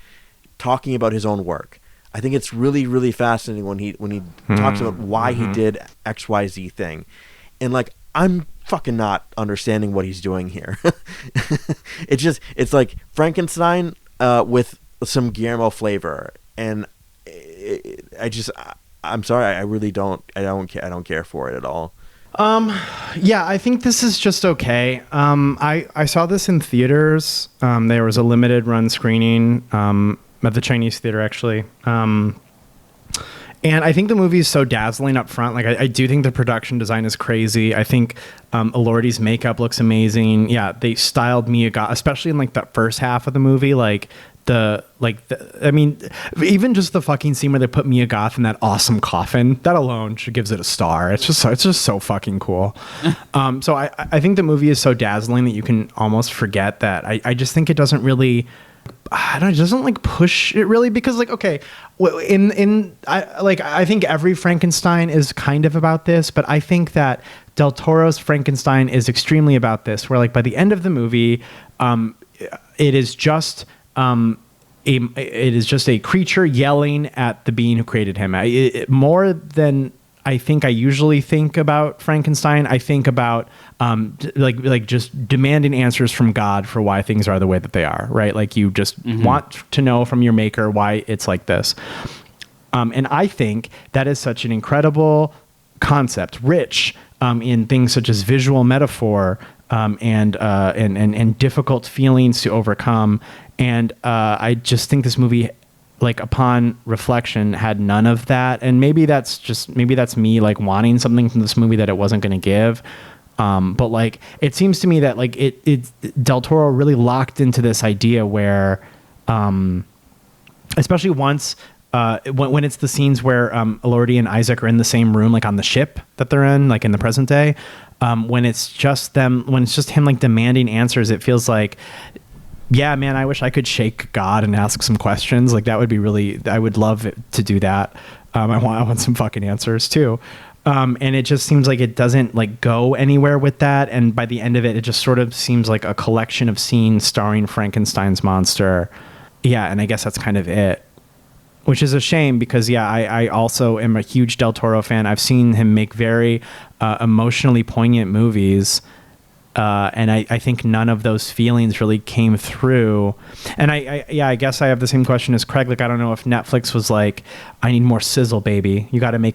talking about his own work. I think it's really, really fascinating when he talks about why he did XYZ thing, and like, I'm fucking not understanding what he's doing here. It's like Frankenstein with some Guillermo flavor, and I'm sorry, I really don't care for it at all. Yeah, I think this is just okay. I saw this in theaters. There was a limited run screening at the Chinese theater, actually. And I think the movie is so dazzling up front. Like, I do think the production design is crazy. I think Elordi's makeup looks amazing. Yeah, they styled Mia Goth, especially in like the first half of the movie. Even just the fucking scene where they put Mia Goth in that awesome coffin, that alone gives it a star. It's just so fucking cool. So I think the movie is so dazzling that you can almost forget that. I just think it doesn't really. It doesn't like push it really, because like, okay, I think every Frankenstein is kind of about this, but I think that Del Toro's Frankenstein is extremely about this, where like by the end of the movie, it is just a creature yelling at the being who created him. More than I think I usually think about Frankenstein, I think about like just demanding answers from God for why things are the way that they are, right? Like, you just want to know from your maker why it's like this. And I think that is such an incredible concept, rich in things such as visual metaphor and difficult feelings to overcome. And I just think this movie, like, upon reflection, had none of that. And maybe that's me like wanting something from this movie that it wasn't going to give. But like, it seems to me that like it Del Toro really locked into this idea where, especially once, when it's the scenes where Elordi and Isaac are in the same room, like on the ship that they're in, like in the present day, when it's just him like demanding answers, it feels like, yeah, man, I wish I could shake God and ask some questions. Like, that would be really, I would love to do that. I want some fucking answers too. And it just seems like it doesn't like go anywhere with that. And by the end of it, it just sort of seems like a collection of scenes starring Frankenstein's monster. Yeah. And I guess that's kind of it, which is a shame because, yeah, I also am a huge Del Toro fan. I've seen him make very emotionally poignant movies. And I think none of those feelings really came through. And I guess I have the same question as Craig. Like, I don't know if Netflix was like, I need more sizzle, baby. You got to make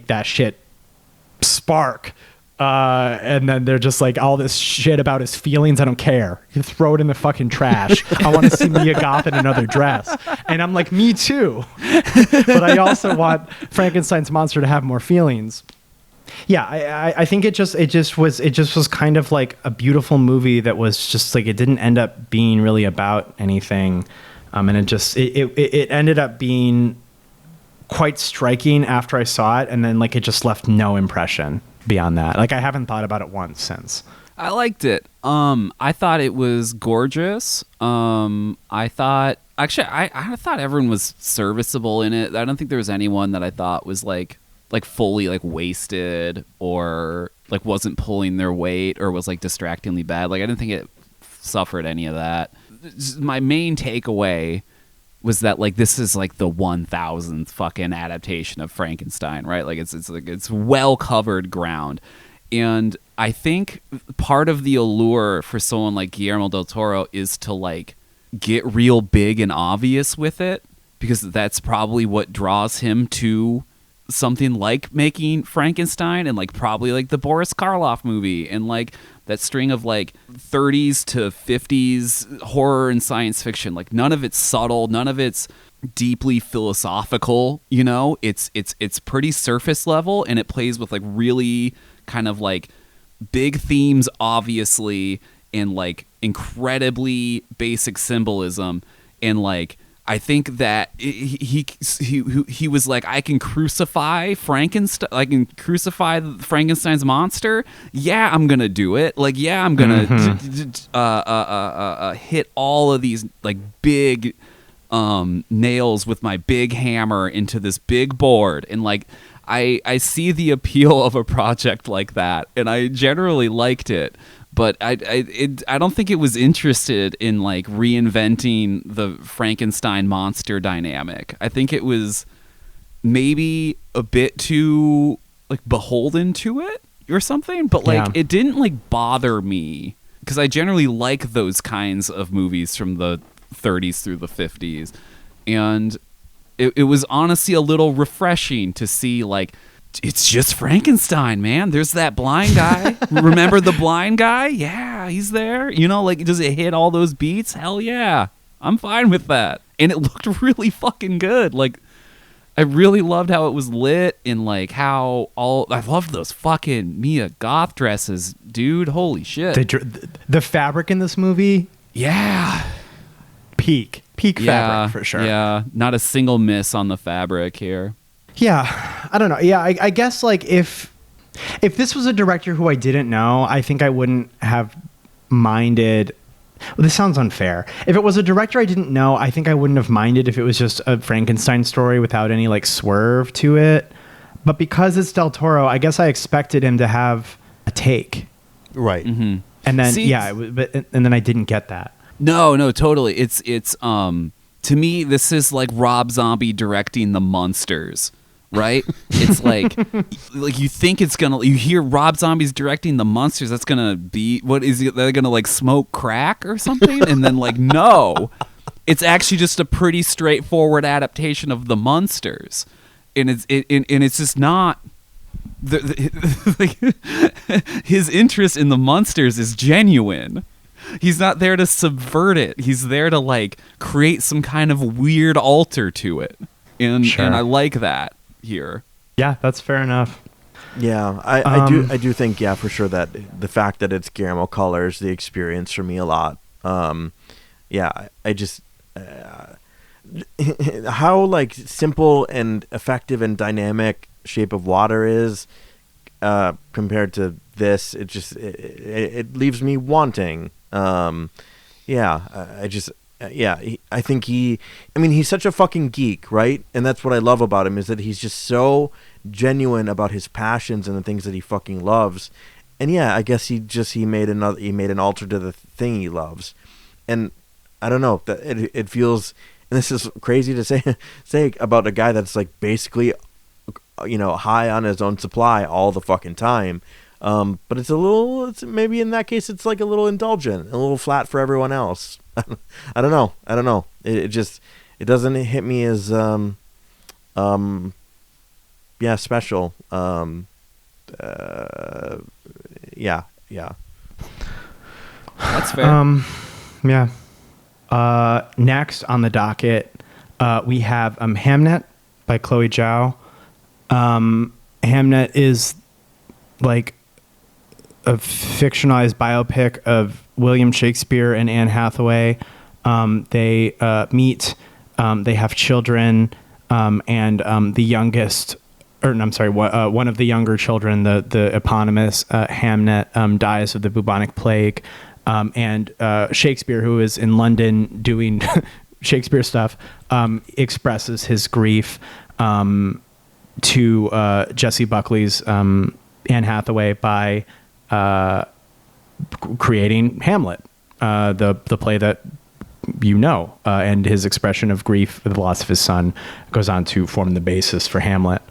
that shit spark. And then they're just like, all this shit about his feelings, I don't care. You throw it in the fucking trash. I want to see Mia Goth in another dress. And I'm like, me too. But I also want Frankenstein's monster to have more feelings. Yeah, I think it just was kind of like a beautiful movie that was just like, it didn't end up being really about anything, and it ended up being quite striking after I saw it, and then like it just left no impression beyond that. Like, I haven't thought about it once since. I liked it. I thought it was gorgeous. I thought everyone was serviceable in it. I don't think there was anyone that I thought was like fully like wasted or like wasn't pulling their weight or was like distractingly bad. Like I didn't think it suffered any of that. My main takeaway was that like this is like the 1000th fucking adaptation of Frankenstein, right? Like it's well covered ground. And I think part of the allure for someone like Guillermo del Toro is to like get real big and obvious with it, because that's probably what draws him to something like making Frankenstein and like probably like the Boris Karloff movie and like that string of like 30s to 50s horror and science fiction. Like none of it's subtle, none of it's deeply philosophical, you know? It's pretty surface level, and it plays with like really kind of like big themes obviously, and like incredibly basic symbolism. And like I think that he was like, I can crucify Frankenstein. I can crucify Frankenstein's monster. Yeah, I'm gonna do it. Like, yeah, I'm gonna hit all of these like big nails with my big hammer into this big board. And like, I see the appeal of a project like that, and I generally liked it. But I don't think it was interested in like reinventing the Frankenstein monster dynamic. I think it was maybe a bit too like beholden to it or something. But like it didn't like bother me, because I generally like those kinds of movies from the 30s through the 50s, and it was honestly a little refreshing to see like, it's just Frankenstein, man. There's that blind guy. Remember the blind guy? Yeah, he's there. You know, like, does it hit all those beats? Hell yeah. I'm fine with that. And it looked really fucking good. Like, I really loved how it was lit, and like I loved those fucking Mia Goth dresses, dude. Holy shit. The fabric in this movie? Yeah. Peak fabric for sure. Yeah. Not a single miss on the fabric here. Yeah, I don't know. Yeah, I guess like if this was a director who I didn't know, I think I wouldn't have minded. Well, this sounds unfair. If it was a director I didn't know, I think I wouldn't have minded if it was just a Frankenstein story without any like swerve to it. But because it's Del Toro, I guess I expected him to have a take. Right. Mm-hmm. And then and then I didn't get that. No, totally. It's to me, this is like Rob Zombie directing The Munsters. Right? It's like you think it's gonna, you hear Rob Zombie's directing The Munsters, that's gonna be, what is it, they're gonna like smoke crack or something? And then like, no, it's actually just a pretty straightforward adaptation of The Munsters, and it's just not his interest in The Munsters is genuine. He's not there to subvert it. He's there to like create some kind of weird alter to it, and I like that here. Yeah, that's fair enough. Yeah, I do think, for sure, that the fact that it's Guillermo colors the experience for me a lot. I just how like simple and effective and dynamic Shape of Water is compared to this, it leaves me wanting. I think he's such a fucking geek, right? And that's what I love about him, is that he's just so genuine about his passions and the things that he fucking loves. And yeah, I guess he made an alter to the thing he loves. And I don't know, that it feels, and this is crazy to say about a guy that's like basically, high on his own supply all the fucking time. But it's maybe in that case it's like a little indulgent, a little flat for everyone else. I don't know. It doesn't hit me as special. Yeah. That's fair. Next on the docket, we have HAMNET by Chloe Zhao. HAMNET is like a fictionalized biopic of William Shakespeare and Anne Hathaway. They meet, they have children, and the youngest or no, I'm sorry, one of the younger children, the eponymous Hamnet, dies of the bubonic plague. And Shakespeare, who is in London doing Shakespeare stuff, expresses his grief to Jessie Buckley's Anne Hathaway by creating Hamlet, the play that and his expression of grief for the loss of his son goes on to form the basis for Hamlet.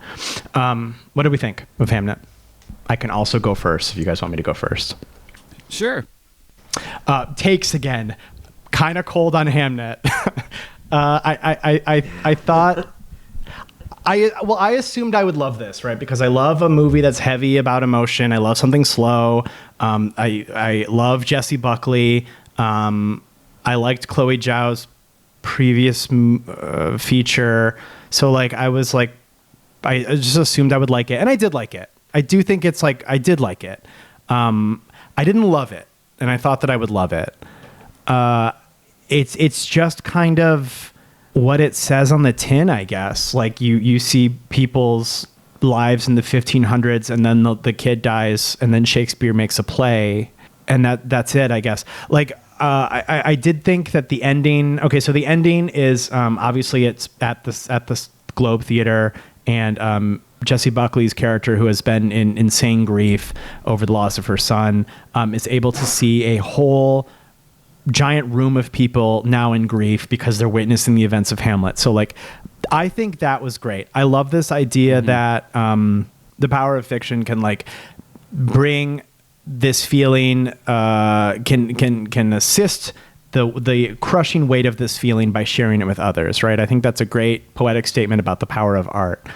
What do we think of Hamnet? I can also go first if you guys want me to go first. Sure. Takes again, kind of cold on Hamnet. I thought, I assumed I would love this, right? Because I love a movie that's heavy about emotion. I love something slow. I love Jessie Buckley. I liked Chloe Zhao's previous feature. So like, I just assumed I would like it. And I did like it. I do think I did like it. I didn't love it. And I thought that I would love it. It's just kind of what it says on the tin, I guess. Like you see people's lives in the 1500s, and then the kid dies, and then Shakespeare makes a play, and that's it, I guess. Like I did think that the ending. Okay, so the ending is obviously it's at the Globe Theater, and Jessie Buckley's character, who has been in insane grief over the loss of her son, is able to see a whole giant room of people now in grief because they're witnessing the events of Hamlet. So like, I think that was great. I love this idea that the power of fiction can like bring this feeling, can assist the crushing weight of this feeling by sharing it with others, right? I think that's a great poetic statement about the power of art.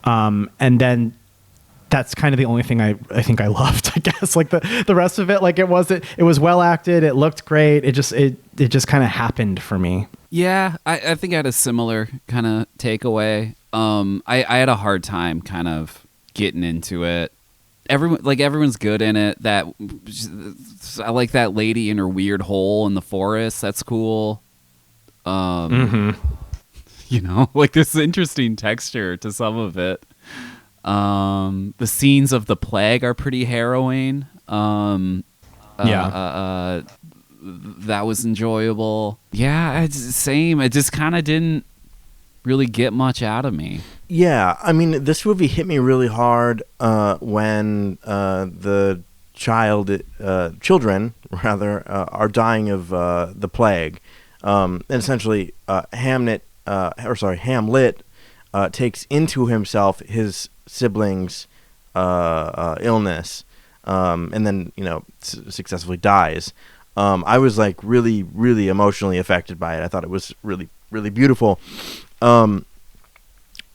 And then that's kind of the only thing I think I loved, I guess. Like the rest of it, like it was well acted. It looked great. It just kind of happened for me. Yeah, I think I had a similar kind of takeaway. I had a hard time kind of getting into it. Everyone's good in it. I like that lady in her weird hole in the forest. That's cool. You know, like there's interesting texture to some of it. The scenes of the plague are pretty harrowing. That was enjoyable. Yeah, it's the same. It just kind of didn't really get much out of me. Yeah, I mean, this movie hit me really hard when the children are dying of the plague. And essentially, Hamlet takes into himself his siblings' illness, and then successfully dies. I was like really, really emotionally affected by it. I thought it was really, really beautiful.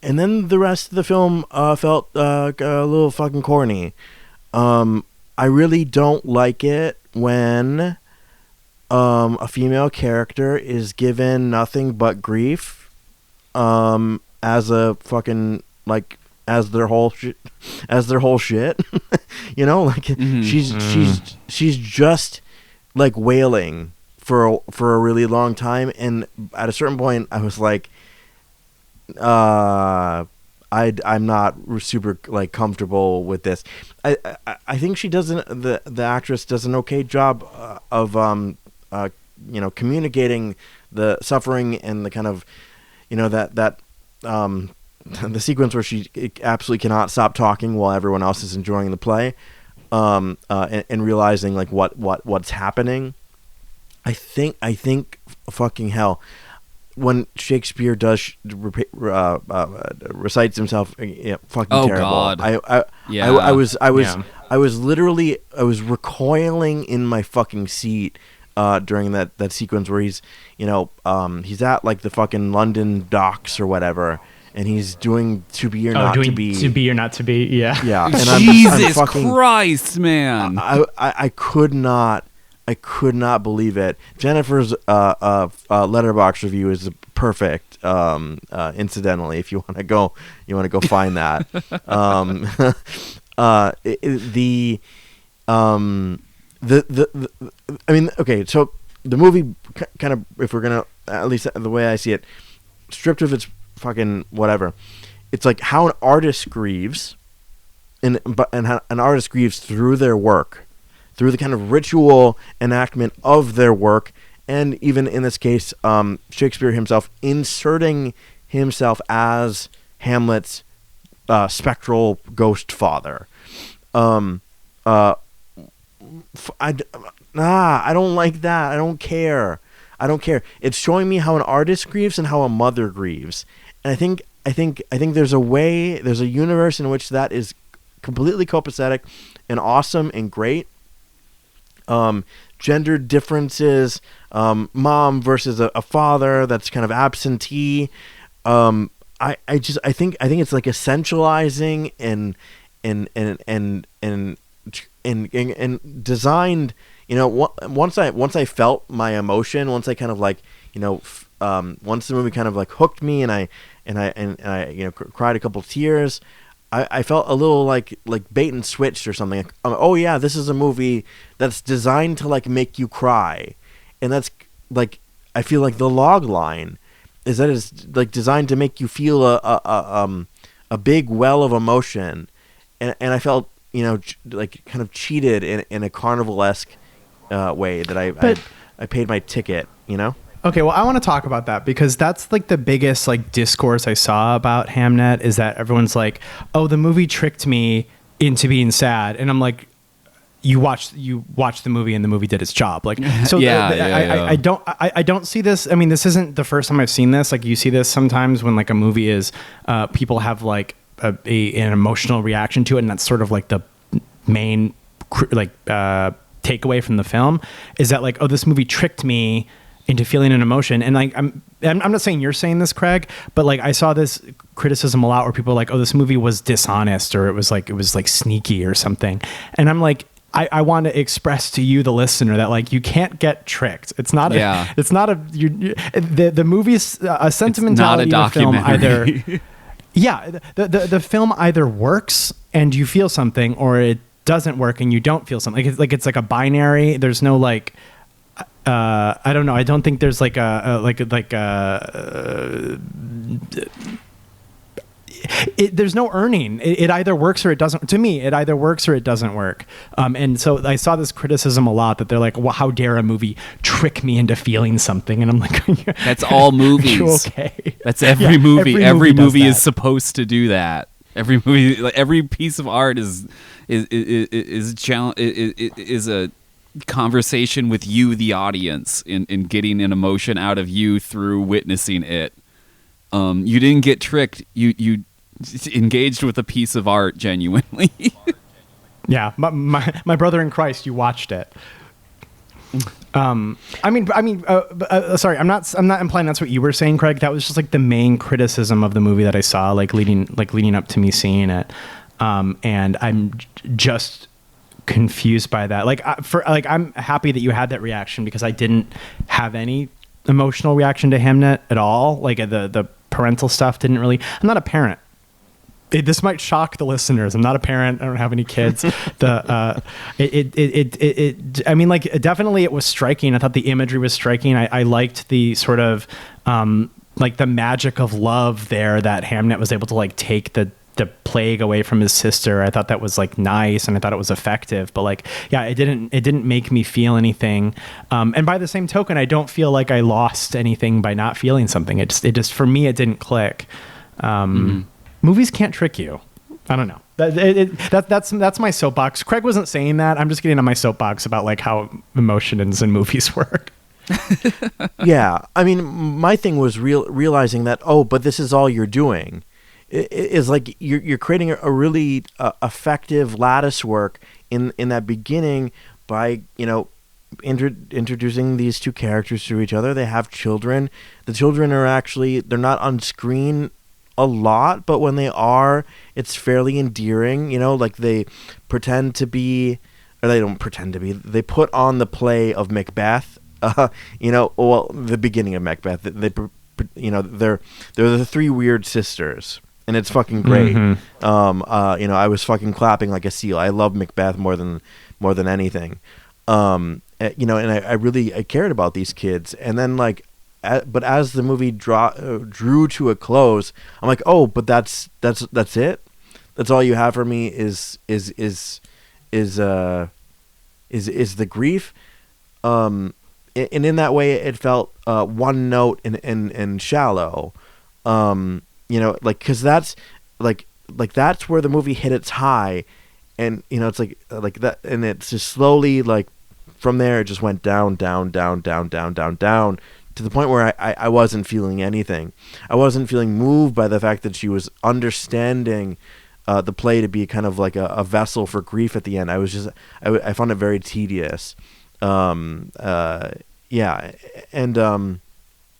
And then the rest of the film felt a little fucking corny. I really don't like it when a female character is given nothing but grief as a fucking as their whole shit. She's just like wailing for a really long time, and at a certain point I was like, I'm not super like comfortable with this. I think she doesn't. The actress does an okay job of communicating the suffering and the kind of the sequence where she absolutely cannot stop talking while everyone else is enjoying the play, and realizing like what's happening. I think fucking hell, when Shakespeare does recites himself, fucking terrible. God. I was literally recoiling in my fucking seat during that sequence where he's at like the fucking London docks or whatever, and he's doing to be or not to be. To be or not to be, yeah. Yeah. And Jesus Christ, man. I could not believe it. Jennifer's Letterboxd review is perfect. Incidentally, if you want to go find that. I mean, okay, so the movie kind of, if we're gonna, at least the way I see it, stripped of its fucking whatever, it's like how an artist grieves, and how an artist grieves through their work, through the kind of ritual enactment of their work, and even in this case, Shakespeare himself inserting himself as Hamlet's spectral ghost father. I don't like that. I don't care. It's showing me how an artist grieves and how a mother grieves, and I think there's a universe in which that is completely copacetic and awesome and great. Gender differences, mom versus a father that's kind of absentee. I think it's like essentializing and designed. Once I felt my emotion, once I kind of like, once the movie kind of like hooked me, and I cried a couple tears, I felt a little like bait and switched or something. Like, oh yeah, this is a movie that's designed to like make you cry, and that's like, I feel like the log line is that it's like designed to make you feel a big well of emotion, and I felt like kind of cheated in a carnival-esque way that I paid my ticket. Okay, well, I want to talk about that because that's like the biggest like discourse I saw about Hamnet, is that everyone's like, "Oh, the movie tricked me into being sad," and I'm like, "You watched the movie, and the movie did its job." Like, so I don't see this. I mean, this isn't the first time I've seen this. Like, you see this sometimes when like a movie is people have like an emotional reaction to it, and that's sort of like the main takeaway from the film, is that like, oh, this movie tricked me into feeling an emotion. And like, I'm not saying you're saying this, Craig, but like I saw this criticism a lot where people are like, oh, this movie was dishonest, or it was like sneaky or something. And I'm like, I want to express to you, the listener, that like, you can't get tricked. It's not the movie's a sentimentality of the film either. Yeah. The film either works and you feel something, or it doesn't work and you don't feel something. It's like a binary. There's no like, I don't know. I don't think there's there's no earning. It either works or it doesn't. To me, it either works or it doesn't work. And so I saw this criticism a lot, that they're like, well, how dare a movie trick me into feeling something? And I'm like, that's all movies. Okay. That's every movie. Every movie is that. Supposed to do that. Every movie, like every piece of art is a conversation with you, the audience, in getting an emotion out of you through witnessing it. You didn't get tricked. You engaged with a piece of art genuinely. Yeah, my brother in Christ, you watched it. Sorry, I'm not implying that's what you were saying, Craig. That was just like the main criticism of the movie that I saw, leading up to me seeing it. And I'm just confused by that. I'm happy that you had that reaction, because I didn't have any emotional reaction to Hamnet at all. Like the parental stuff didn't really. I'm not a parent. This might shock the listeners. I'm not a parent. I don't have any kids. I mean, like, definitely it was striking. I thought the imagery was striking. I liked the sort of like the magic of love there, that Hamnet was able to like take the plague away from his sister. I thought that was like nice, and I thought it was effective. But like, yeah, it didn't make me feel anything. And by the same token, I don't feel like I lost anything by not feeling something. It just for me, it didn't click. Movies can't trick you. I don't know. That's my soapbox. Craig wasn't saying that. I'm just getting on my soapbox about like how emotions in movies work. Yeah, I mean, my thing was realizing that, but this is all you're doing. It is like you're creating a really effective lattice work in that beginning by introducing these two characters to each other. They have children. The children are they're not on screen a lot, but when they are, it's fairly endearing. Like they pretend to be, or they don't pretend to be. They put on the play of Macbeth. The beginning of Macbeth. They're the three weird sisters, and it's fucking great. Mm-hmm. I was fucking clapping like a seal. I love Macbeth more than anything. And I cared about these kids, and then like but as the movie drew to a close, I'm like, oh, but that's it. That's all you have for me is the grief. And in that way, it felt one note and shallow. Like, because that's like that's where the movie hit its high, and it's like that, and it's just slowly, like, from there it just went down to the point where I wasn't feeling anything. I wasn't feeling moved by the fact that she was understanding the play to be kind of like a vessel for grief at the end. I found it very tedious.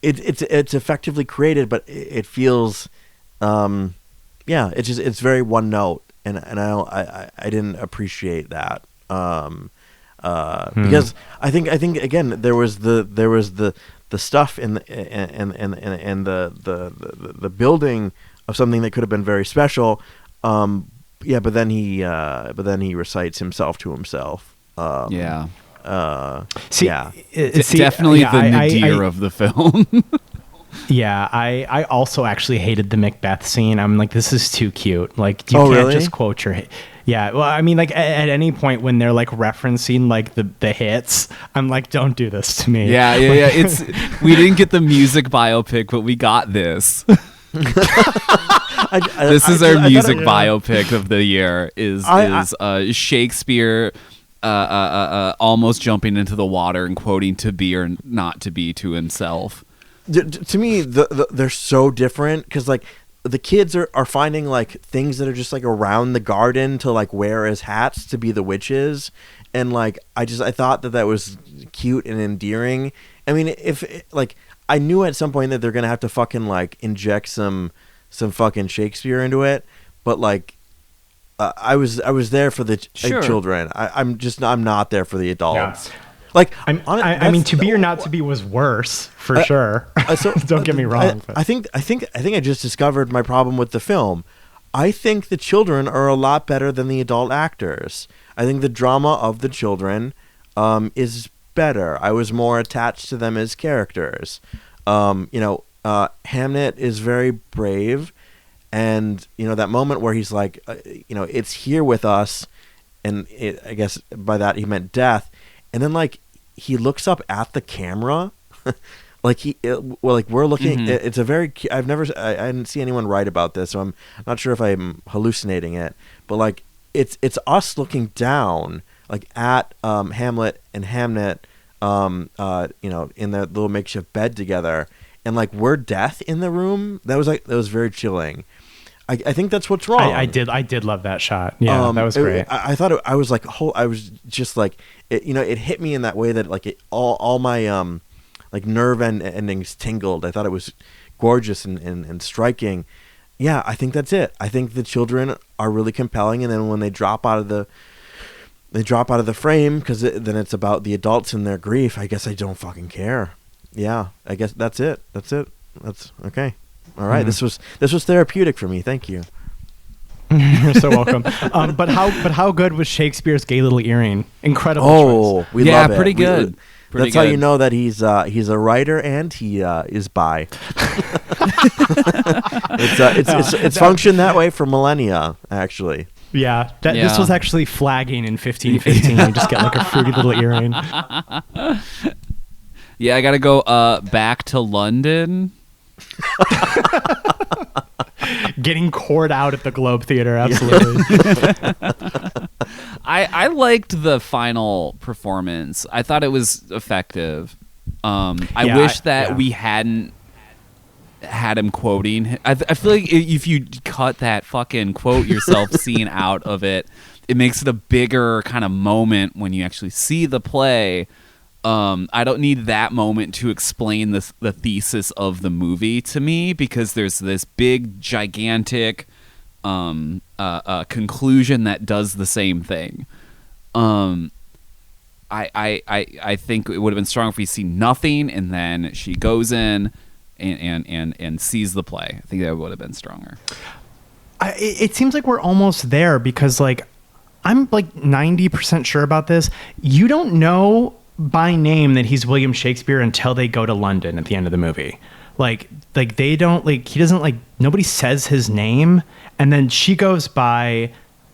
It's effectively created, but it feels, it's very one note, and I didn't appreciate that. Because I think again there was the stuff in the building of something that could have been very special. But then he recites himself to himself. Definitely the nadir of the film. Yeah, I also actually hated the Macbeth scene. I'm like, this is too cute. Like, you can't really? just quote your... Yeah, well, I mean, like, at any point when they're, like, referencing, like, the hits, I'm like, don't do this to me. Yeah. We didn't get the music biopic, but we got this. This is our music biopic of the year. Is Shakespeare almost jumping into the water and quoting "to be or not to be" to himself. To me, they're so different, because, like, the kids are finding, like, things that are just, like, around the garden to, like, wear as hats to be the witches, and, like, I thought that was cute and endearing. I mean, I knew at some point that they're gonna have to fucking, like, inject some fucking Shakespeare into it, but, like, I was there for the children. I'm not there for the adults. Yeah. Like, I mean, to be or not to be was worse for sure. So, don't get me wrong. I think I just discovered my problem with the film. I think the children are a lot better than the adult actors. I think the drama of the children is better. I was more attached to them as characters. Hamnet is very brave, and that moment where he's like, it's here with us, and I guess by that he meant death. And then, like, he looks up at the camera, like we're looking. Mm-hmm. It's a very. I didn't see anyone write about this, so I'm not sure if I'm hallucinating it. But, like, it's us looking down, like, at Hamlet and Hamnet, in the little makeshift bed together, and, like, we're death in the room. That was very chilling. I think that's what's wrong. I did love that shot. Yeah, that was great. I thought I was like, I was just like, it hit me in that way that, like, all my like nerve endings tingled. I thought it was gorgeous and striking. Yeah, I think that's it. I think the children are really compelling, and then when they drop out of the frame, because then it's about the adults and their grief. I guess I don't fucking care. Yeah, I guess that's it. That's okay. All right, this was therapeutic for me. Thank you. You're so welcome. But how good was Shakespeare's gay little earring? Incredible. Oh, choice. We love it. Pretty good. That's how you know that he's a writer and he is bi. It's functioned that way for millennia, actually. Yeah, this was actually flagging in 1515. You just get, like, a fruity little earring. Yeah, I gotta go back to London. Getting cored out at the Globe Theater, absolutely. I liked the final performance. I thought it was effective. I wish that we hadn't had him quoting. I feel like if you cut that fucking quote yourself scene out of it, it makes it a bigger kind of moment when you actually see the play. I don't need that moment to explain the thesis of the movie to me, because there's this big, gigantic conclusion that does the same thing. I think it would have been strong if we see nothing and then she goes in and sees the play. I think that would have been stronger. It seems like we're almost there, because, like, I'm like 90% sure about this. You don't know by name that he's William Shakespeare until they go to London at the end of the movie. Like they don't, like, he doesn't, like, nobody says his name, and then she goes by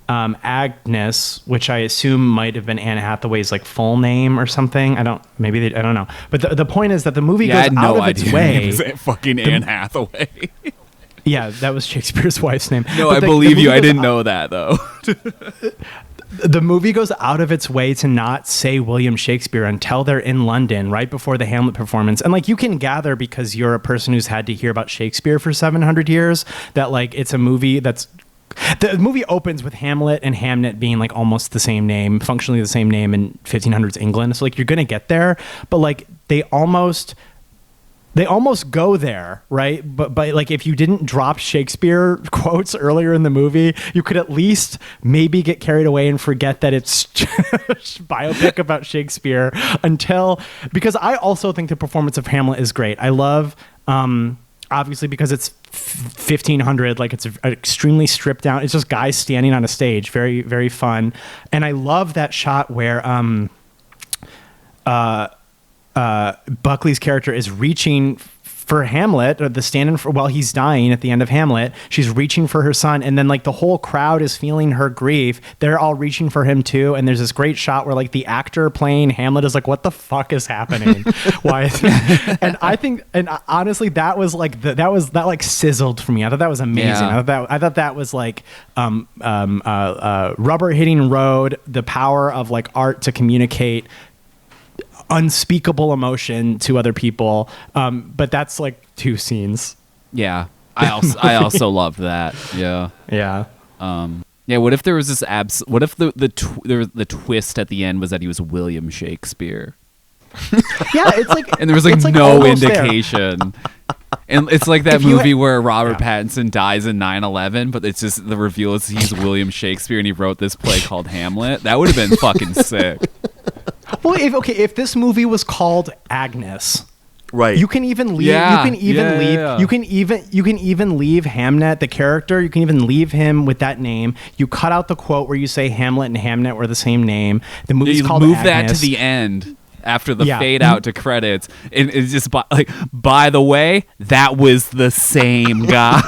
Agnes, which I assume might have been Anne Hathaway's like full name or something. I don't know. But the point is that the movie goes out of its way. Fucking Anne Hathaway. Yeah, that was Shakespeare's wife's name. No, I believe you. I didn't know that though. The movie goes out of its way to not say William Shakespeare until they're in London right before the Hamlet performance. And like, you can gather, because you're a person who's had to hear about Shakespeare for 700 years, that like it's a movie that's, the movie opens with Hamlet and Hamnet being like almost the same name, functionally the same name in 1500s England. So like, you're going to get there, but like they almost go there, right? But like, if you didn't drop Shakespeare quotes earlier in the movie, you could at least maybe get carried away and forget that it's biopic about Shakespeare because I also think the performance of Hamlet is great. I love, obviously, because it's 1500, like it's extremely stripped down. It's just guys standing on a stage, very, very fun. And I love that shot where Buckley's character is reaching for Hamlet, or the stand-in for, while he's dying at the end of Hamlet. She's reaching for her son, and then like the whole crowd is feeling her grief. They're all reaching for him too, and there's this great shot where like the actor playing Hamlet is like, what the fuck is happening? Why is and I think, and honestly, that was like that like sizzled for me. I thought that was amazing. Yeah. I thought that was like rubber hitting road, the power of like art to communicate unspeakable emotion to other people, but that's like two scenes. Yeah, I also loved that. Yeah. What if there was this what if the twist at the end was that he was William Shakespeare? Yeah, it's like, and there was like no indication. And it's like that movie where Robert Pattinson dies in 9/11, but it's just the reveal is he's William Shakespeare and he wrote this play called Hamlet. That would have been fucking sick. Well, if this movie was called Agnes, right, you can even leave. Yeah. You can even leave. Yeah. You can even leave Hamnet, the character. You can even leave him with that name. You cut out the quote where you say Hamlet and Hamnet were the same name. The movie's called Move Agnes. that to the end after the fade out to credits. And it's just by the way, that was the same guy.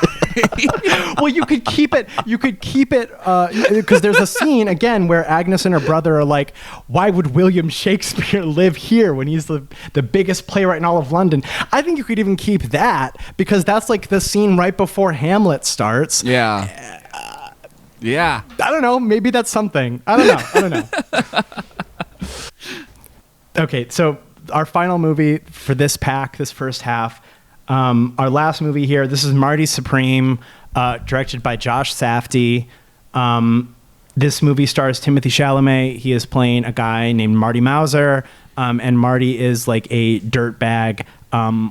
Well, you could keep it because there's a scene again where Agnes and her brother are like, why would William Shakespeare live here when he's the biggest playwright in all of London? I think you could even keep that, because that's like the scene right before Hamlet starts. Yeah. Yeah. I don't know. Maybe that's something. I don't know. Okay, so our final movie for this pack, this first half, our last movie here, this is Marty Supreme, directed by Josh Safdie. This movie stars Timothée Chalamet. He is playing a guy named Marty Mauser, and Marty is like a dirtbag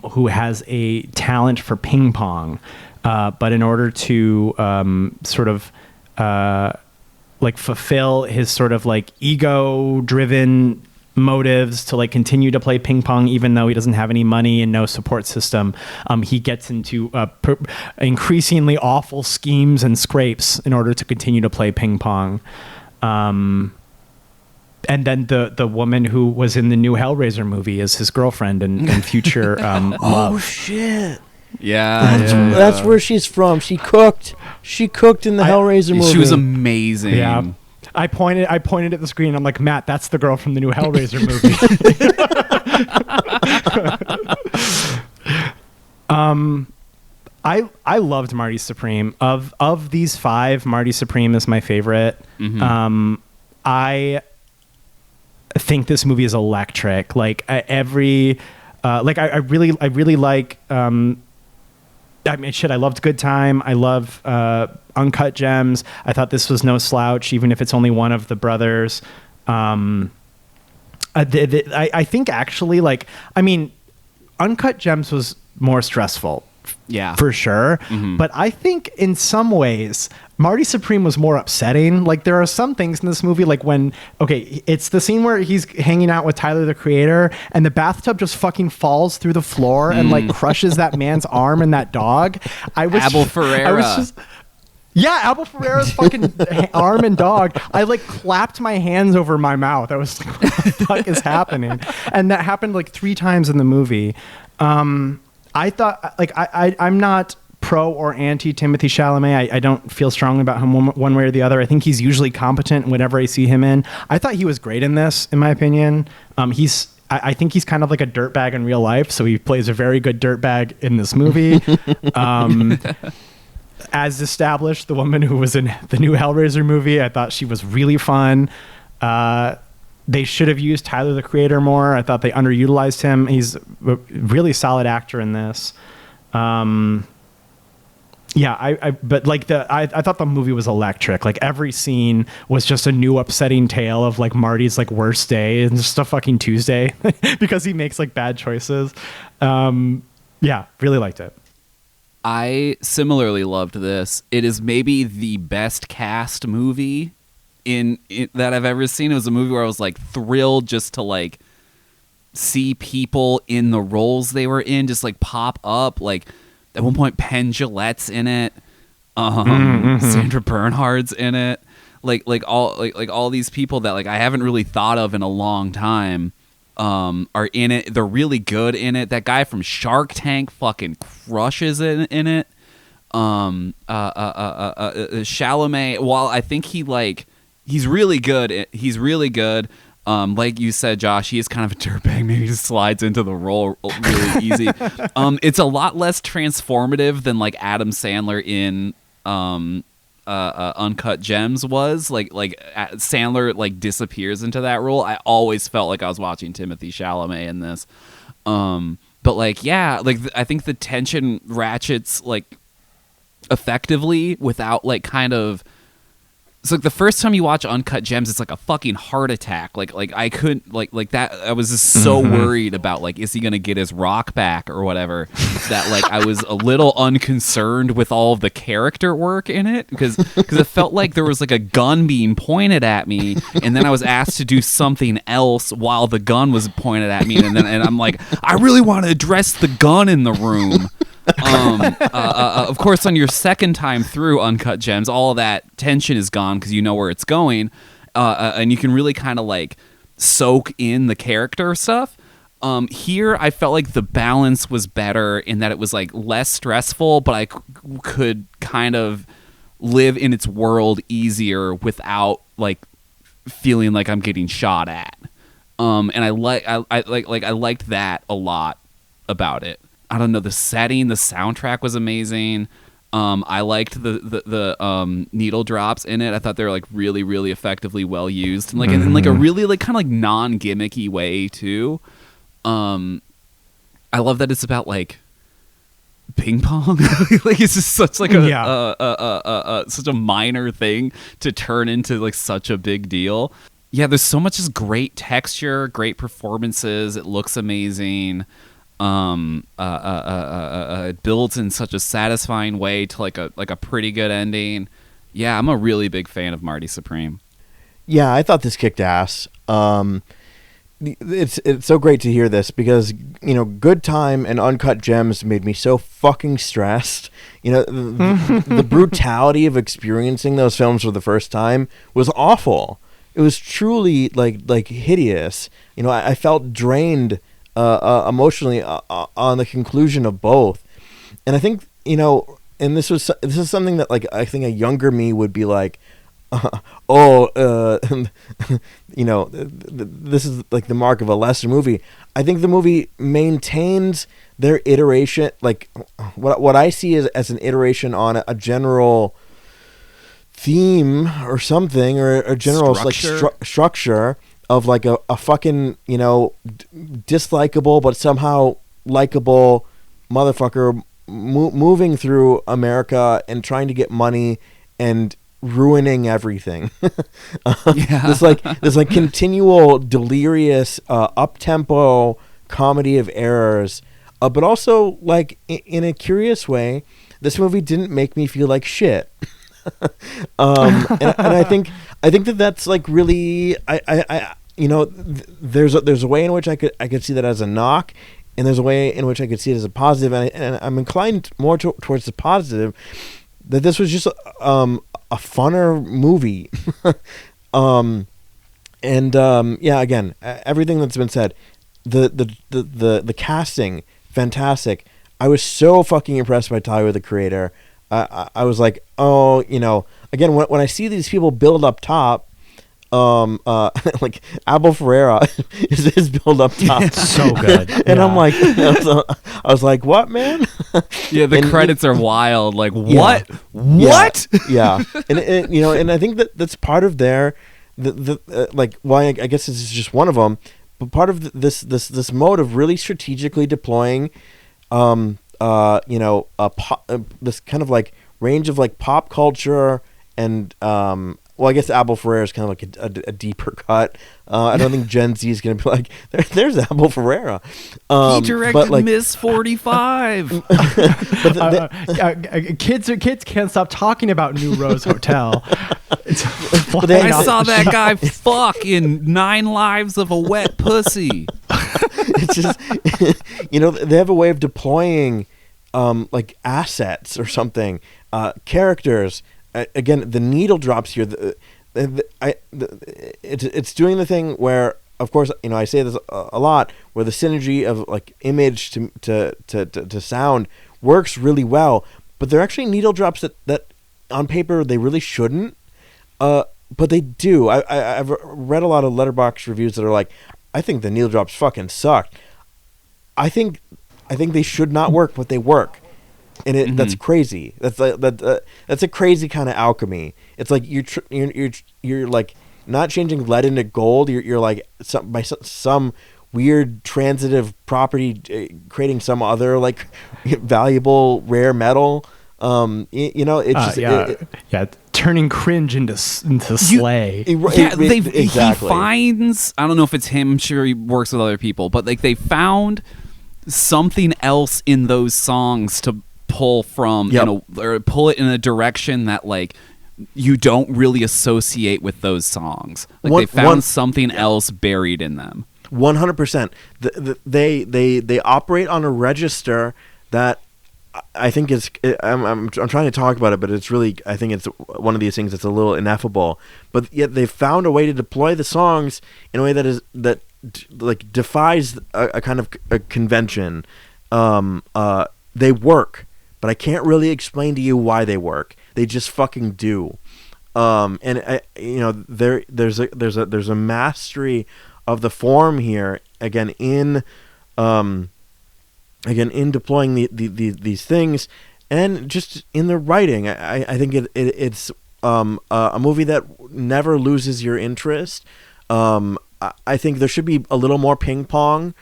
who has a talent for ping pong. But in order to sort of like fulfill his sort of like ego-driven motives to like continue to play ping pong even though he doesn't have any money and no support system, he gets into increasingly awful schemes and scrapes in order to continue to play ping pong. And then the woman who was in the new Hellraiser movie is his girlfriend and future love. Oh shit. Yeah, that's where she's from. She cooked in the Hellraiser movie. She was amazing. Yeah. I pointed at the screen. I'm like, Matt, that's the girl from the new Hellraiser movie. I loved Marty Supreme. Of these five, Marty Supreme is my favorite. Mm-hmm. I think this movie is electric. Like I really like. I mean, shit, I loved Good Time. I love Uncut Gems. I thought this was no slouch, even if it's only one of the brothers. I think actually, like, I mean, Uncut Gems was more stressful. Yeah. For sure. Mm-hmm. But I think in some ways, Marty Supreme was more upsetting. Like, there are some things in this movie, like when, okay, it's the scene where he's hanging out with Tyler, the Creator, and the bathtub just fucking falls through the floor and like crushes that man's arm and that dog. Abel Ferreira. Yeah, Abel Ferrara's fucking arm and dog. I like clapped my hands over my mouth. I was like, what the fuck is happening? And that happened like 3 times in the movie. I thought, like, I'm not pro or anti Timothy Chalamet. I don't feel strongly about him one way or the other. I think he's usually competent whenever I see him in. I thought he was great in this, in my opinion. I think he's kind of like a dirtbag in real life, so he plays a very good dirtbag in this movie. As established, the woman who was in the new Hellraiser movie, I thought she was really fun. They should have used Tyler, the Creator, more. I thought they underutilized him. He's a really solid actor in this. But like I thought the movie was electric. Like every scene was just a new upsetting tale of like Marty's like worst day and just a fucking Tuesday because he makes like bad choices. Really liked it. I similarly loved this. It is maybe the best cast movie in that I've ever seen. It was a movie where I was like thrilled just to like see people in the roles they were in just like pop up. Like at one point, Penn Jillette's in it. Sandra Bernhard's in it. Like all these people that like I haven't really thought of in a long time are in it. They're really good in it. That guy from Shark Tank fucking crushes in it. Chalamet, while I think he's really good. He's really good. Like you said, Josh, he is kind of a dirtbag. Maybe he just slides into the role really easy. It's a lot less transformative than like Adam Sandler in Uncut Gems was. Like Sandler like disappears into that role. I always felt like I was watching Timothy Chalamet in this. But like, yeah, like I think the tension ratchets like effectively without like kind of. It's like the first time you watch Uncut Gems, it's like a fucking heart attack. Like I couldn't like that. I was just so worried about like, is he gonna get his rock back or whatever? That like I was a little unconcerned with all of the character work in it because it felt like there was like a gun being pointed at me, and then I was asked to do something else while the gun was pointed at me, and I'm like, I really want to address the gun in the room. Of course, on your second time through Uncut Gems, all of that tension is gone because you know where it's going, and you can really kind of like soak in the character stuff. Here, I felt like the balance was better in that it was like less stressful, but I could kind of live in its world easier without like feeling like I'm getting shot at. And I liked that a lot about it. I don't know, the setting, the soundtrack was amazing. I liked the needle drops in it. I thought they were like really, really effectively well used, and like in like a really like kind of like non-gimmicky way too. I love that it's about like ping pong. Like it's just such like such a minor thing to turn into like such a big deal. Yeah, there's so much just great texture, great performances. It looks amazing. It builds in such a satisfying way to like a pretty good ending. Yeah, I'm a really big fan of Marty Supreme. Yeah, I thought this kicked ass. It's so great to hear this because, you know, Good Time and Uncut Gems made me so fucking stressed. You know, the brutality of experiencing those films for the first time was awful. It was truly like hideous. You know, I felt drained emotionally on the conclusion of both. And I think, you know, and this is something that like I think a younger me would be like, you know, this is like the mark of a lesser movie. I think the movie maintains their iteration, like what I see as an iteration on a general theme or something, or a general structure of like a fucking, you know, dislikable but somehow likable motherfucker moving through America and trying to get money and ruining everything. This like continual delirious up-tempo comedy of errors, but also like in a curious way, this movie didn't make me feel like shit. And I think that's like really, I you know, there's a way in which I could see that as a knock, and there's a way in which I could see it as a positive, and I'm inclined more towards the positive, that this was just a funner movie. Yeah, again, everything that's been said, the casting, fantastic. I was so fucking impressed by Tyler, the Creator. I was like, oh, again, when I see these people build up top, like Abel Ferreira is build up top. It's so good. And I'm like, I was like, what, man? Yeah, the credits are wild. Like, what? Yeah. What? Yeah. And I think that's part of their, like, why I guess this is just one of them, but part of this mode of really strategically deploying, this kind of like range of like pop culture and, well, I guess Abel Ferreira is kind of like a deeper cut. I don't think Gen Z is going to be like, there's Abel Ferreira. He directed but like, Miss 45. Kids can't stop talking about New Rose Hotel. I saw that guy fuck in 9 Lives of a Wet Pussy. It's just, they have a way of deploying like assets or something, characters. Again, the needle drops here. It's doing the thing where, of course, I say this a lot, where the synergy of like image to sound works really well, but they're actually needle drops that on paper they really shouldn't, but they do. I've read a lot of Letterboxd reviews that are like, I think the needle drops fucking sucked. I think they should not work, but they work. And that's crazy. That's a crazy kind of alchemy. It's like you're like not changing lead into gold. You're like by some weird transitive property creating some other like valuable rare metal. It's just turning cringe into slay. He finds, I don't know if it's him. I'm sure he works with other people, but like they found something else in those songs to pull from, or pull it in a direction that like you don't really associate with those songs. Like they found something else buried in them. 100%. They operate on a register that I think is. I'm trying to talk about it, but it's really, I think it's one of these things that's a little ineffable. But yet they've found a way to deploy the songs in a way that like defies a kind of a convention. They work. But I can't really explain to you why they work. They just fucking do. There's a mastery of the form here. Again, in deploying these things, and just in the writing. I think it's a movie that never loses your interest. I think there should be a little more ping pong.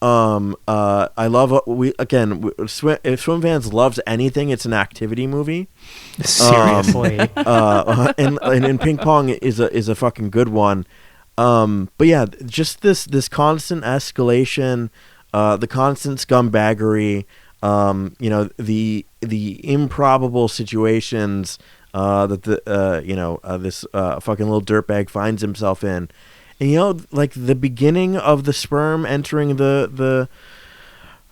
I love if SwimFans loves anything, it's an activity movie. Seriously. And ping pong is a fucking good one. But yeah, just this constant escalation, the constant scumbaggery, the improbable situations that this fucking little dirtbag finds himself in. And like the beginning of the sperm entering the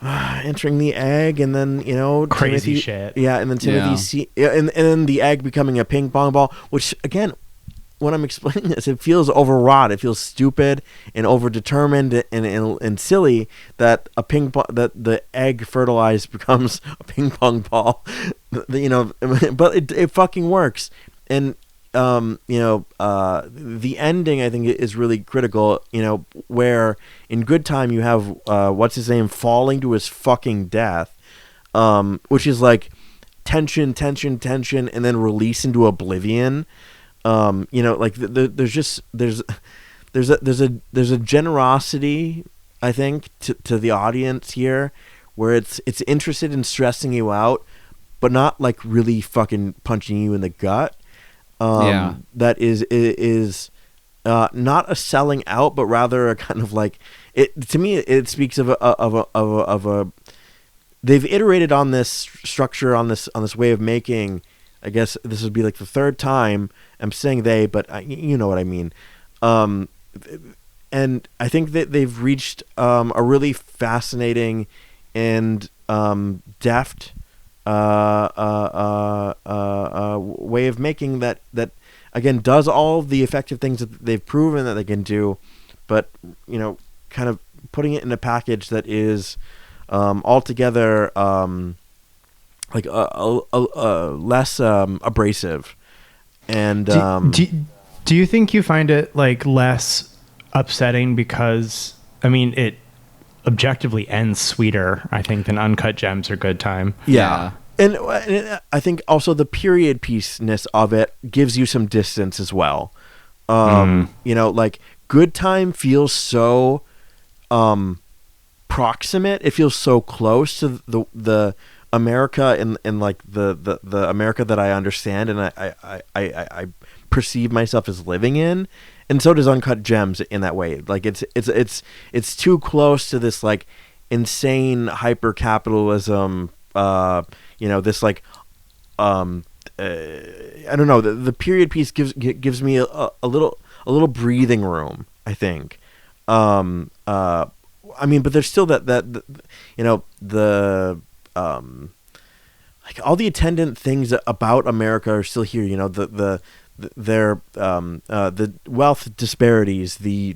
egg, and then crazy Timothy, shit. Yeah, and then Timothy and then the egg becoming a ping pong ball. Which again, when I'm explaining this, it feels overwrought. It feels stupid and overdetermined and silly that that the egg fertilized becomes a ping pong ball. But it fucking works. And the ending I think is really critical, where in Good Time you have what's his name falling to his fucking death, which is like tension and then release into oblivion. Like there's a generosity, I think, to the audience here, where it's interested in stressing you out, but not like really fucking punching you in the gut. That is not a selling out, but rather a kind of like it. To me, it speaks of a. They've iterated on this structure, on this way of making. I guess this would be like the third time I'm saying they, but you know what I mean. And I think that they've reached a really fascinating and deft way of making that again does all the effective things that they've proven that they can do, but kind of putting it in a package that is altogether like less abrasive. And do you think you find it like less upsetting because it objectively ends sweeter, I think, than Uncut Gems or Good Time? Yeah. And I think also the period piece-ness of it gives you some distance as well. Like Good Time feels so proximate. It feels so close to the America and like the America that I understand and I perceive myself as living in. And so does Uncut Gems in that way. Like it's too close to this like insane hyper capitalism. This like I don't know. The period piece gives me a little breathing room, I think. But there's still that the like all the attendant things about America are still here. The wealth disparities, the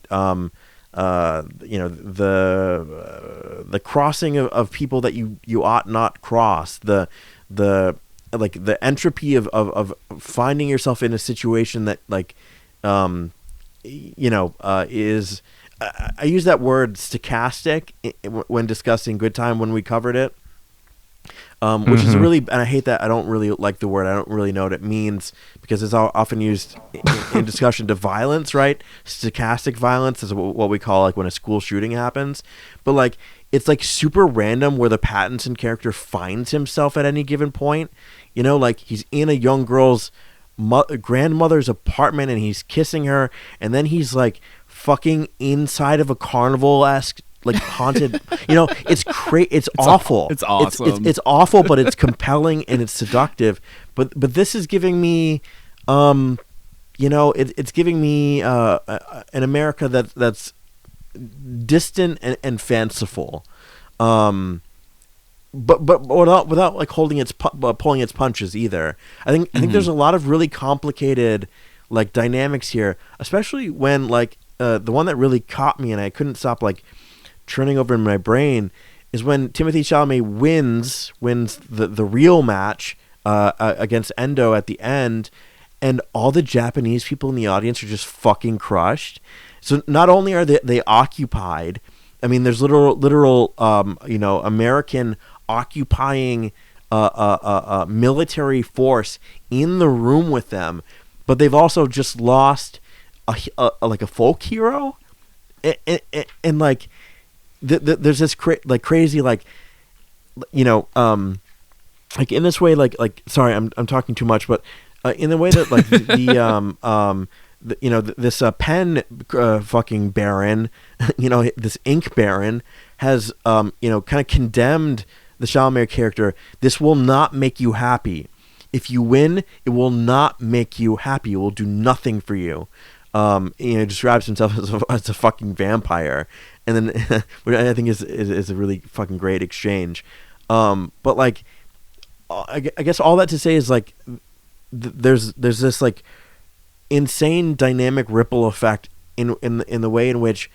crossing of people that you ought not cross, the entropy of finding yourself in a situation that is I use that word stochastic when discussing Good Time when we covered it. Which is really, and I hate that. I don't really like the word. I don't really know what it means because it's often used in discussion to violence, right? Stochastic violence is what we call like when a school shooting happens. But like, it's like super random where the Pattinson character finds himself at any given point. Like he's in a young girl's grandmother's apartment and he's kissing her, and then he's like fucking inside of a carnival-esque like haunted, it's it's awful. It's awesome. It's awful, but it's compelling and it's seductive. But this is giving me, it's giving me an America that's distant and fanciful, but without like pulling its punches either. I think there's a lot of really complicated like dynamics here, especially when like the one that really caught me and I couldn't stop like churning over in my brain is when Timothée Chalamet wins the real match against Endo at the end, and all the Japanese people in the audience are just fucking crushed. So not only are they occupied, there's literal American occupying military force in the room with them, but they've also just lost a folk hero, and like. There's this crazy like like in this way like sorry I'm talking too much, but in the way that like this pen fucking baron, this ink baron has kind of condemned the Chalamet character. This will not make you happy. If you win, it will not make you happy. It will do nothing for you. Describes himself as a fucking vampire. And then, which I think is a really fucking great exchange. But like, I guess all that to say is like, there's this like insane dynamic ripple effect in the way in which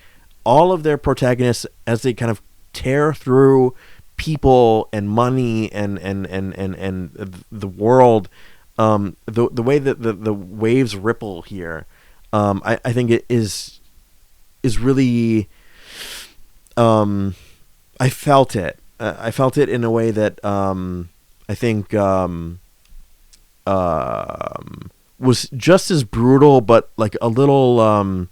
all of their protagonists, as they kind of tear through people and money and the world, the way that the waves ripple here, I think it is really. I felt it. I felt it in a way that I think was just as brutal, but like a little. I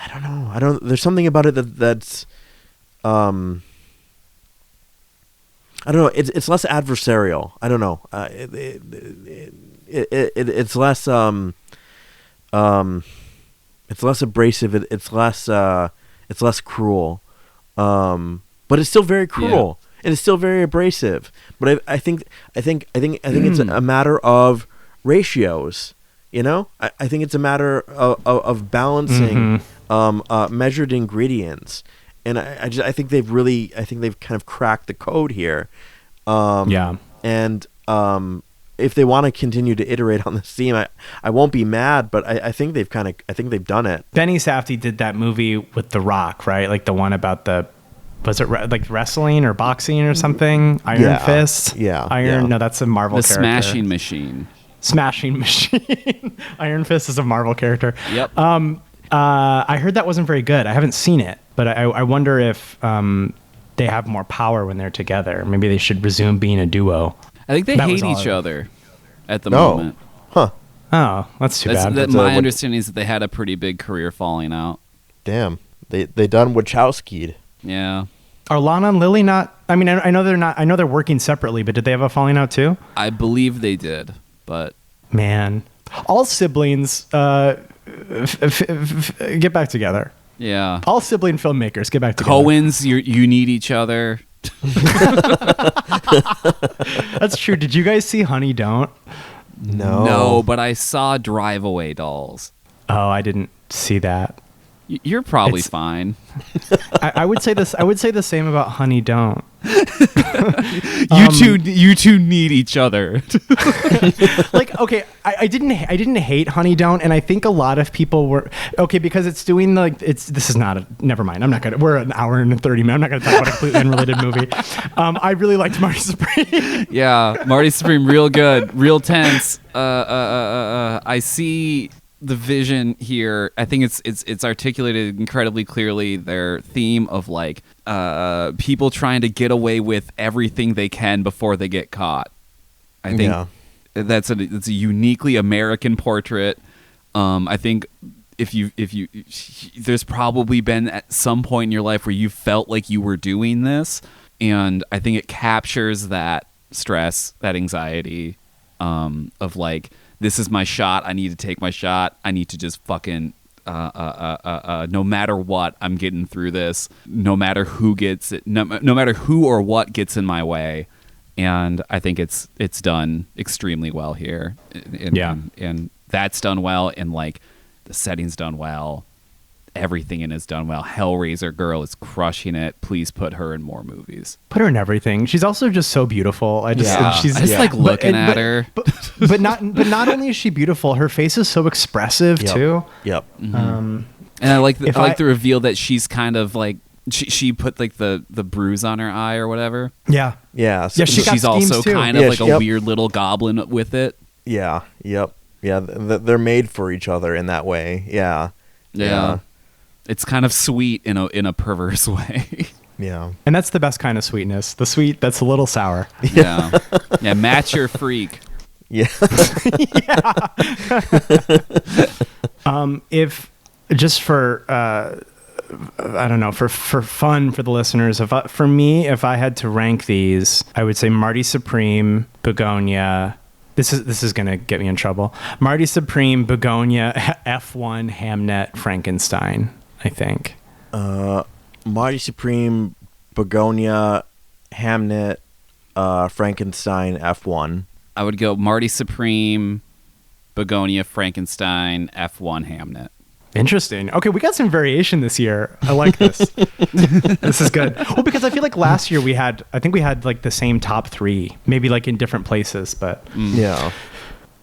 don't know. There's something about it that's. I don't know. It's less adversarial. I don't know. It's less. It's less abrasive. It's less cruel, but it's still very cruel, and it's still very abrasive. But I think it's a matter of ratios. I think it's a matter of balancing measured ingredients, and I think they've kind of cracked the code here. And if they want to continue to iterate on this theme, I won't be mad, but I think they've done it. Benny Safdie did that movie with The Rock, right? Like the one about was it like wrestling or boxing or something? Iron Fist? Yeah. No, that's a Marvel character. Smashing Machine. Smashing Machine. Iron Fist is a Marvel character. Yep. I heard that wasn't very good. I haven't seen it, but I wonder if they have more power when they're together. Maybe they should resume being a duo. I think they hate each other at the moment. Huh. Oh, that's too bad. My understanding is that they had a pretty big career falling out. Damn. They done Wachowski'd. Yeah. Are Lana and Lily not? I mean, I know they're not. I know they're working separately, but did they have a falling out too? I believe they did, but man, all siblings get back together. Yeah. All sibling filmmakers get back together. Coens, you need each other. That's true. Did you guys see Honey Don't? No, but I saw Drive Away Dolls. Oh, I didn't see that. You're probably fine. I would say this. I would say the same about Honey Don't. You two need each other. Like, okay, I didn't hate Honey Don't, and I think a lot of people were okay because it's doing this is not a, never mind. We're an hour and 30 minutes. I'm not gonna talk about a completely unrelated movie. I really liked Marty Supreme. Yeah, Marty Supreme, real good, real tense. I see the vision here. I think it's articulated incredibly clearly. Their theme of like people trying to get away with everything they can before they get caught. I think it's a uniquely American portrait. I think if you there's probably been at some point in your life where you felt like you were doing this, and I think it captures that stress, that anxiety of like, this is my shot. I need to take my shot. I need to just fucking, no matter what, I'm getting through this. No matter who gets it, no matter who or what gets in my way. And I think it's done extremely well here. And that's done well. And like the setting's done well. Everything in it's done well. Hellraiser girl is crushing it. Please put her in more movies. Put her in everything. She's also just so beautiful. I just like looking at her. But not only is she beautiful, her face is so expressive too. Yep. Mm-hmm. And I like the reveal that she's kind of like she put like the bruise on her eye or whatever. Yeah. Yeah. So she's also too. kind of like a weird little goblin with it. Yeah. Yep. Yeah. They're made for each other in that way. Yeah. Yeah. It's kind of sweet in a perverse way. Yeah. And that's the best kind of sweetness. The sweet that's a little sour. Yeah. Yeah, match your freak. Yeah. If just for I don't know, for fun for the listeners, if I had to rank these, I would say Marty Supreme, Begonia. This is gonna get me in trouble. Marty Supreme, Begonia, F1, Hamnet, Frankenstein. I think. Marty Supreme, Begonia, Hamnet, Frankenstein, F1. I would go Marty Supreme, Begonia, Frankenstein, F1, Hamnet. Interesting. Okay, we got some variation this year. I like this. This is good. Well, because I feel like last year we had like the same top three, maybe like in different places, but yeah.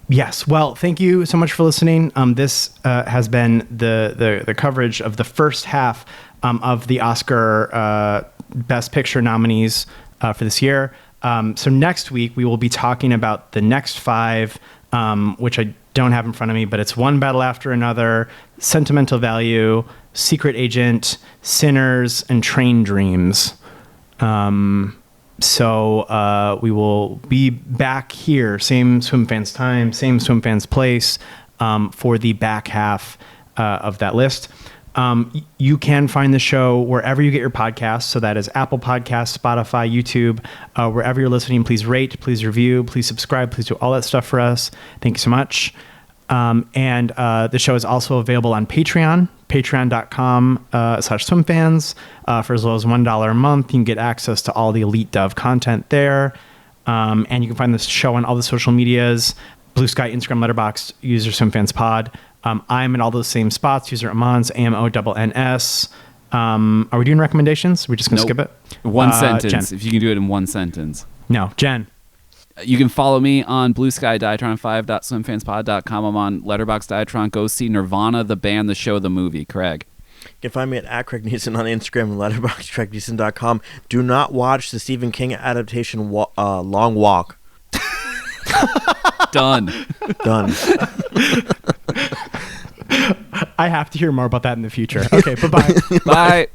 Yes. Well, thank you so much for listening. This has been the coverage of the first half of the Oscar Best Picture nominees for this year. So next week we will be talking about the next five, which I don't have in front of me, but it's One Battle After Another, Sentimental Value, Secret Agent, Sinners, and Train Dreams. So we will be back here, same SwimFans time, same SwimFans place, for the back half of that list. You can find the show wherever you get your podcasts. So that is Apple Podcasts, Spotify, YouTube, wherever you're listening. Please rate, please review, please subscribe, please do all that stuff for us. Thank you so much. And the show is also available on Patreon, patreon.com/swimfans. For as low as $1 a month, you can get access to all the Elite Dove content there. And you can find this show on all the social medias, Blue Sky, Instagram, Letterboxd, user SwimFansPod. I'm in all those same spots, user Amons, AMONNS. Are we doing recommendations? We're just going to skip it? One sentence, if you can do it in one sentence. No, Jen. You can follow me on Blue Sky, Diatron5.swimfanspod.com. I'm on Letterboxd Diatron. Go see Nirvana, the band, the show, the movie. Craig. You can find me at Craig Neeson on Instagram and letterboxd.com. Do not watch the Stephen King adaptation Long Walk. Done. I have to hear more about that in the future. Okay, bye-bye. Bye.